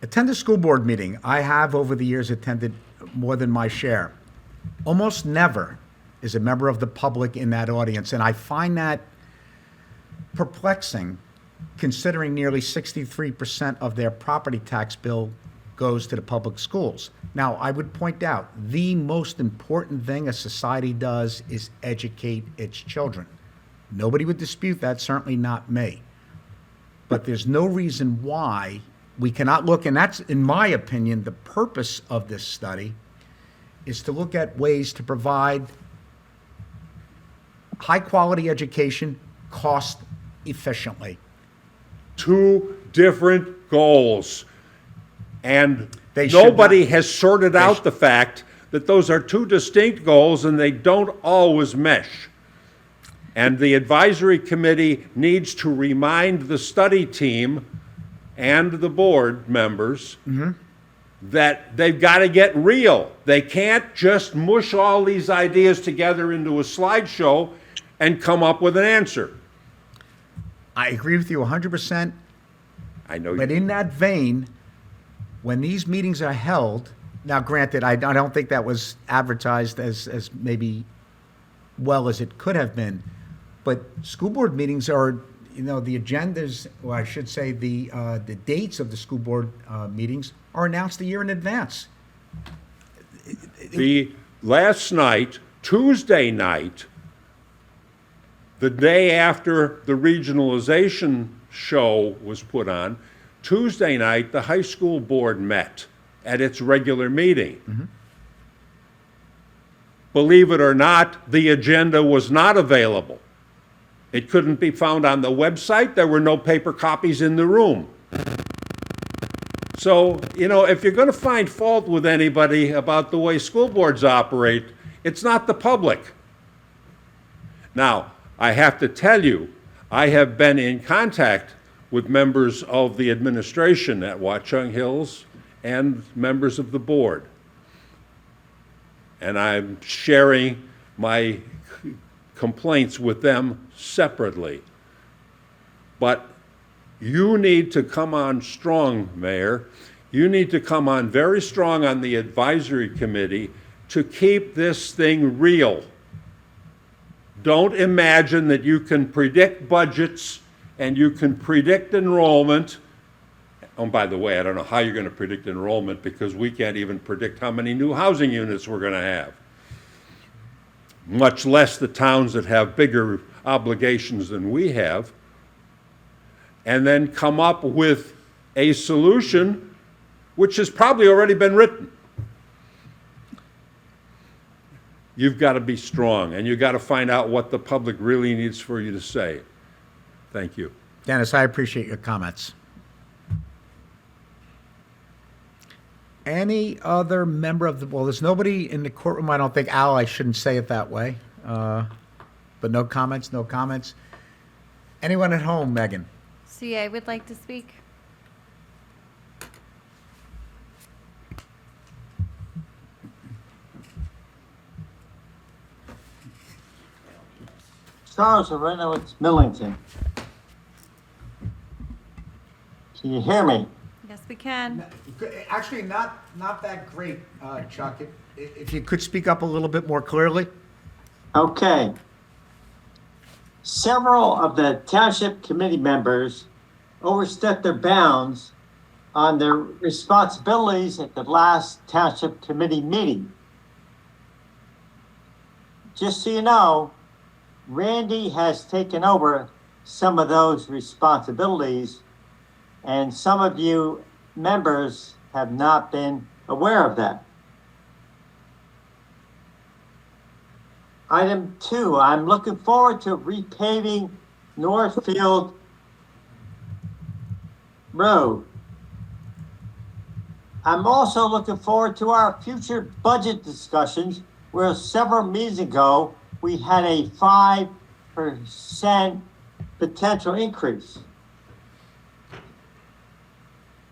[SPEAKER 2] Attend a school board meeting. I have over the years attended more than my share. Almost never is a member of the public in that audience, and I find that perplexing considering nearly 63% of their property tax bill goes to the public schools. Now, I would point out, the most important thing a society does is educate its children. Nobody would dispute that, certainly not me. But there's no reason why we cannot look, and that's, in my opinion, the purpose of this study, is to look at ways to provide high-quality education cost efficiently.
[SPEAKER 13] 2 different goals. And
[SPEAKER 2] They should
[SPEAKER 13] Nobody
[SPEAKER 2] not-
[SPEAKER 13] has sorted out the fact that those are two distinct goals and they don't always mesh. And the advisory committee needs to remind the study team and the board members that they've got to get real. They can't just mush all these ideas together into a slideshow and come up with an answer.
[SPEAKER 2] I agree with you 100%.
[SPEAKER 13] I know
[SPEAKER 2] But
[SPEAKER 13] you.
[SPEAKER 2] in that vein, when these meetings are held, now granted, I don't think that was advertised as maybe well as it could have been, but school board meetings are, the agendas, or I should say, the dates of the school board meetings are announced a year in advance.
[SPEAKER 13] The last night, Tuesday night, the day after the regionalization show was put on, Tuesday night, the high school board met at its regular meeting. Believe it or not, the agenda was not available. It couldn't be found on the website. There were no paper copies in the room. So, if you're going to find fault with anybody about the way school boards operate, it's not the public. Now, I have to tell you, I have been in contact with members of the administration at Watchung Hills and members of the board. And I'm sharing my complaints with them separately. But you need to come on strong, Mayor. You need to come on very strong on the advisory committee to keep this thing real. Don't imagine that you can predict budgets and you can predict enrollment. Oh, by the way, I don't know how you're going to predict enrollment because we can't even predict how many new housing units we're going to have, much less the towns that have bigger obligations than we have, and then come up with a solution which has probably already been written. You've got to be strong, and you've got to find out what the public really needs for you to say. Thank you.
[SPEAKER 2] Dennis, I appreciate your comments. Any other member of well, there's nobody in the courtroom, I don't think. Al, I shouldn't say it that way. But no comments, no comments. Anyone at home, Megan?
[SPEAKER 3] CA would like to speak.
[SPEAKER 14] Charles Arenowitz Millington. Can you hear me?
[SPEAKER 3] Yes, we can.
[SPEAKER 2] Actually, not that great, Chuck. If you could speak up a little bit more clearly.
[SPEAKER 14] Okay. Several of the township committee members overstepped their bounds on their responsibilities at the last township committee meeting. Just so you know, Randy has taken over some of those responsibilities, and some of you members have not been aware of that. Item 2, I'm looking forward to repaving Northfield Road. I'm also looking forward to our future budget discussions, where several meetings ago, we had a 5% potential increase.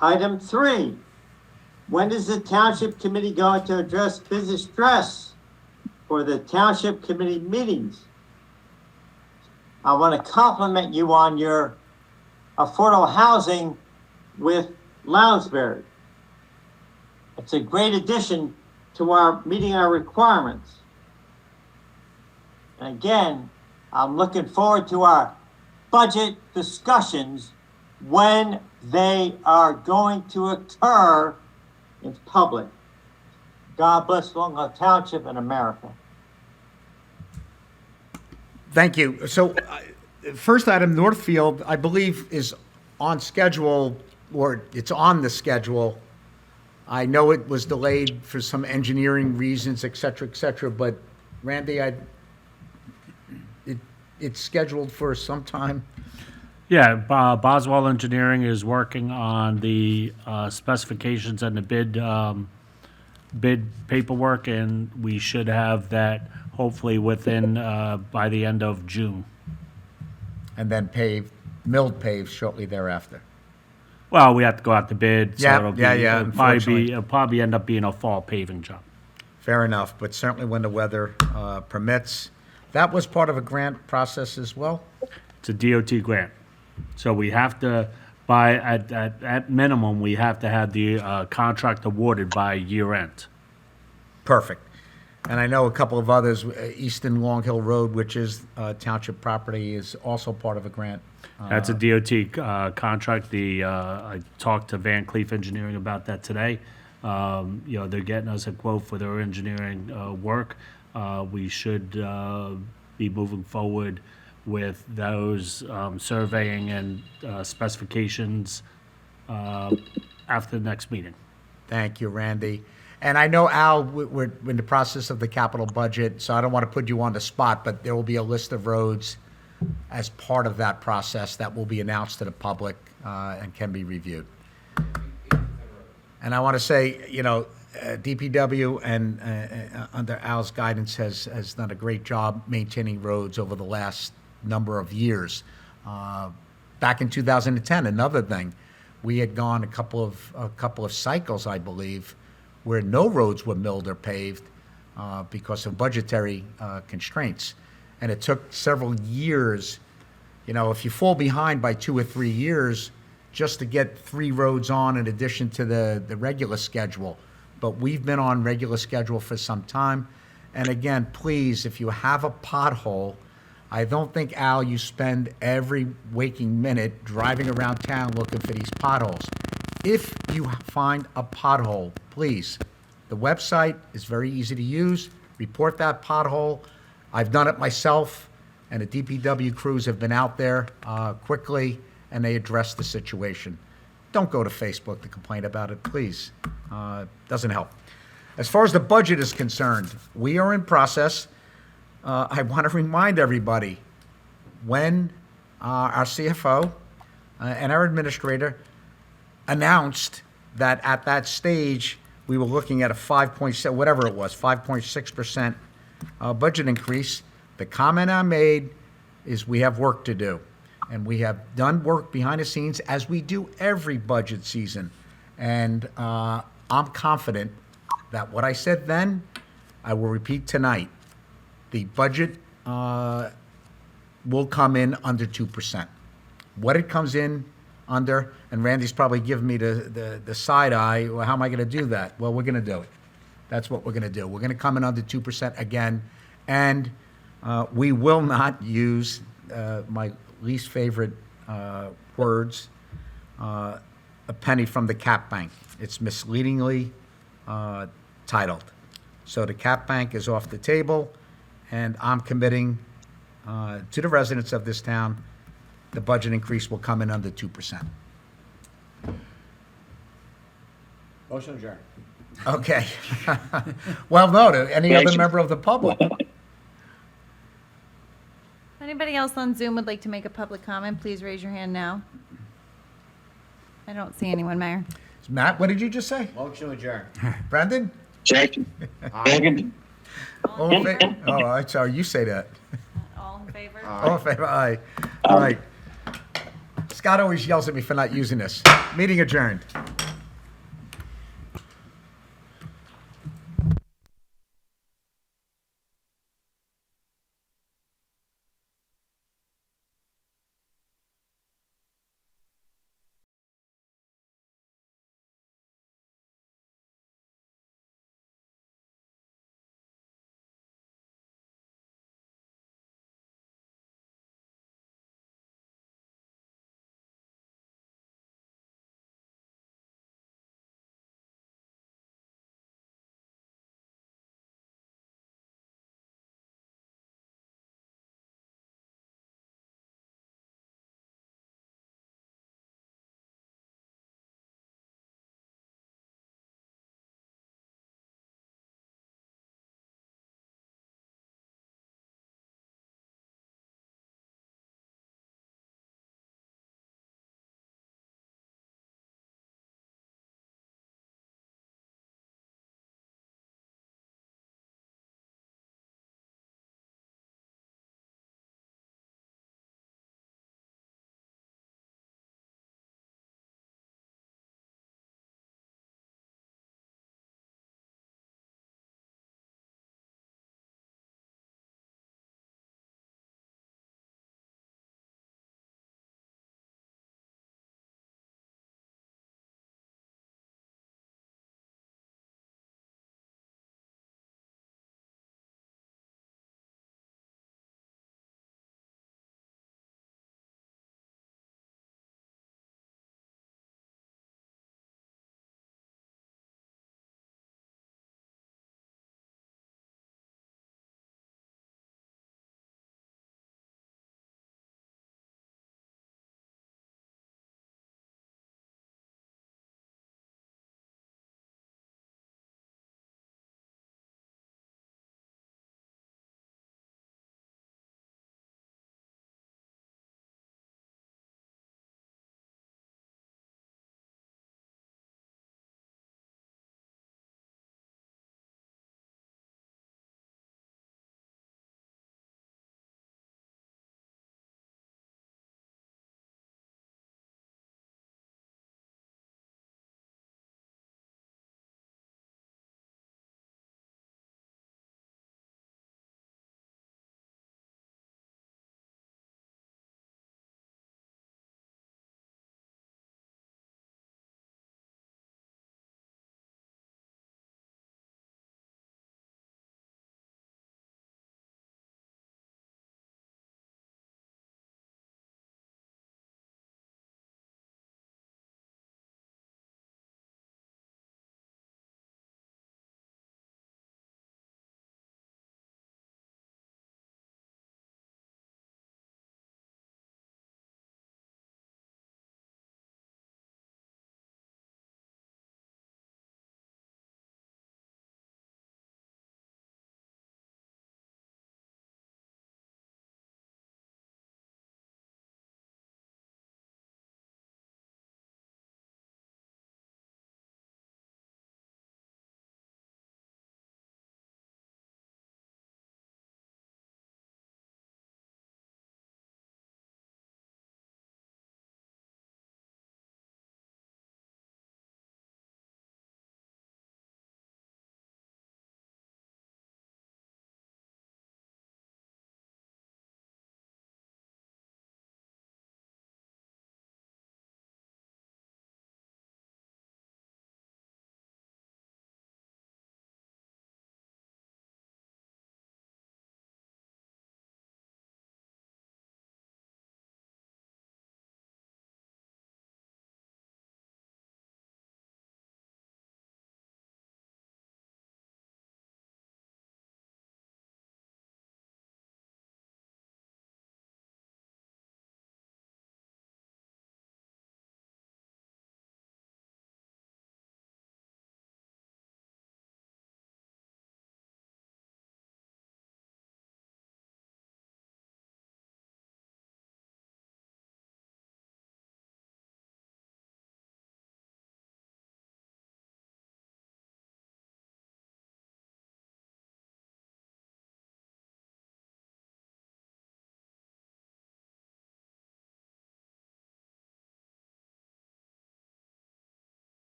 [SPEAKER 14] Item 3, when is the township committee going to address business stress for the township committee meetings? I want to compliment you on your affordable housing with Lounsbury. It's a great addition to our meeting our requirements. And again, I'm looking forward to our budget discussions when they are going to occur in public. God bless Long Island Township and America.
[SPEAKER 2] Thank you. So, first item, Northfield, I believe, is on schedule, or it's on the schedule. I know it was delayed for some engineering reasons, et cetera, but Randy, it's scheduled for some time.
[SPEAKER 1] Yeah, Boswell Engineering is working on the specifications and the bid paperwork, and we should have that hopefully within, by the end of June.
[SPEAKER 2] And then milled paved shortly thereafter.
[SPEAKER 1] Well, we have to go out to bid, so
[SPEAKER 2] Yeah,
[SPEAKER 1] it'll be,
[SPEAKER 2] yeah, unfortunately.
[SPEAKER 1] it'll probably end up being a fall paving job.
[SPEAKER 2] Fair enough, but certainly when the weather permits. That was part of a grant process as well?
[SPEAKER 1] It's a DOT grant. So we have to, at minimum, we have to have the contract awarded by year end.
[SPEAKER 2] Perfect. And I know a couple of others, Easton Long Hill Road, which is township property, is also part of a grant.
[SPEAKER 1] That's a DOT contract. I talked to Van Cleef Engineering about that today. They're getting us a quote for their engineering work. We should be moving forward with those surveying and specifications after the next meeting.
[SPEAKER 2] Thank you, Randy. And I know, Al, we're in the process of the capital budget, so I don't want to put you on the spot, but there will be a list of roads as part of that process that will be announced to the public and can be reviewed. And I want to say, DPW and under Al's guidance has done a great job maintaining roads over the last number of years. Back in 2010, another thing, we had gone a couple of cycles, I believe, where no roads were milled or paved because of budgetary constraints. And it took several years. If you fall behind by 2 or 3 years, just to get 3 roads on in addition to the regular schedule. But we've been on regular schedule for some time. And again, please, if you have a pothole, I don't think, Al, you spend every waking minute driving around town looking for these potholes. If you find a pothole, please, the website is very easy to use. Report that pothole. I've done it myself, and the DPW crews have been out there quickly, and they address the situation. Don't go to Facebook to complain about it, please. Doesn't help. As far as the budget is concerned, we are in process. I want to remind everybody, when our CFO and our administrator announced that at that stage, we were looking at a 5.7, whatever it was, 5.6% budget increase, the comment I made is we have work to do. And we have done work behind the scenes, as we do every budget season. And I'm confident that what I said then, I will repeat tonight. The budget will come in under 2%. What it comes in under, and Randy's probably giving me the side eye, well, how am I going to do that? Well, we're going to do it. That's what we're going to do. We're going to come in under 2% again, and we will not use my least favorite words, a penny from the cap bank. It's misleadingly titled. So the cap bank is off the table, and I'm committing to the residents of this town, the budget increase will come in under 2%.
[SPEAKER 4] Motion adjourned.
[SPEAKER 2] Okay. Well, no, to any other member of the public.
[SPEAKER 3] Anybody else on Zoom would like to make a public comment, please raise your hand now. I don't see anyone, Mayor.
[SPEAKER 2] Matt, what did you just say?
[SPEAKER 4] Motion adjourned.
[SPEAKER 2] Brendan?
[SPEAKER 5] Second. Second.
[SPEAKER 2] All in favor? Oh, I'm sorry, you say that.
[SPEAKER 3] All in favor?
[SPEAKER 2] All in favor, aye. All right. Scott always yells at me for not using this. Meeting adjourned.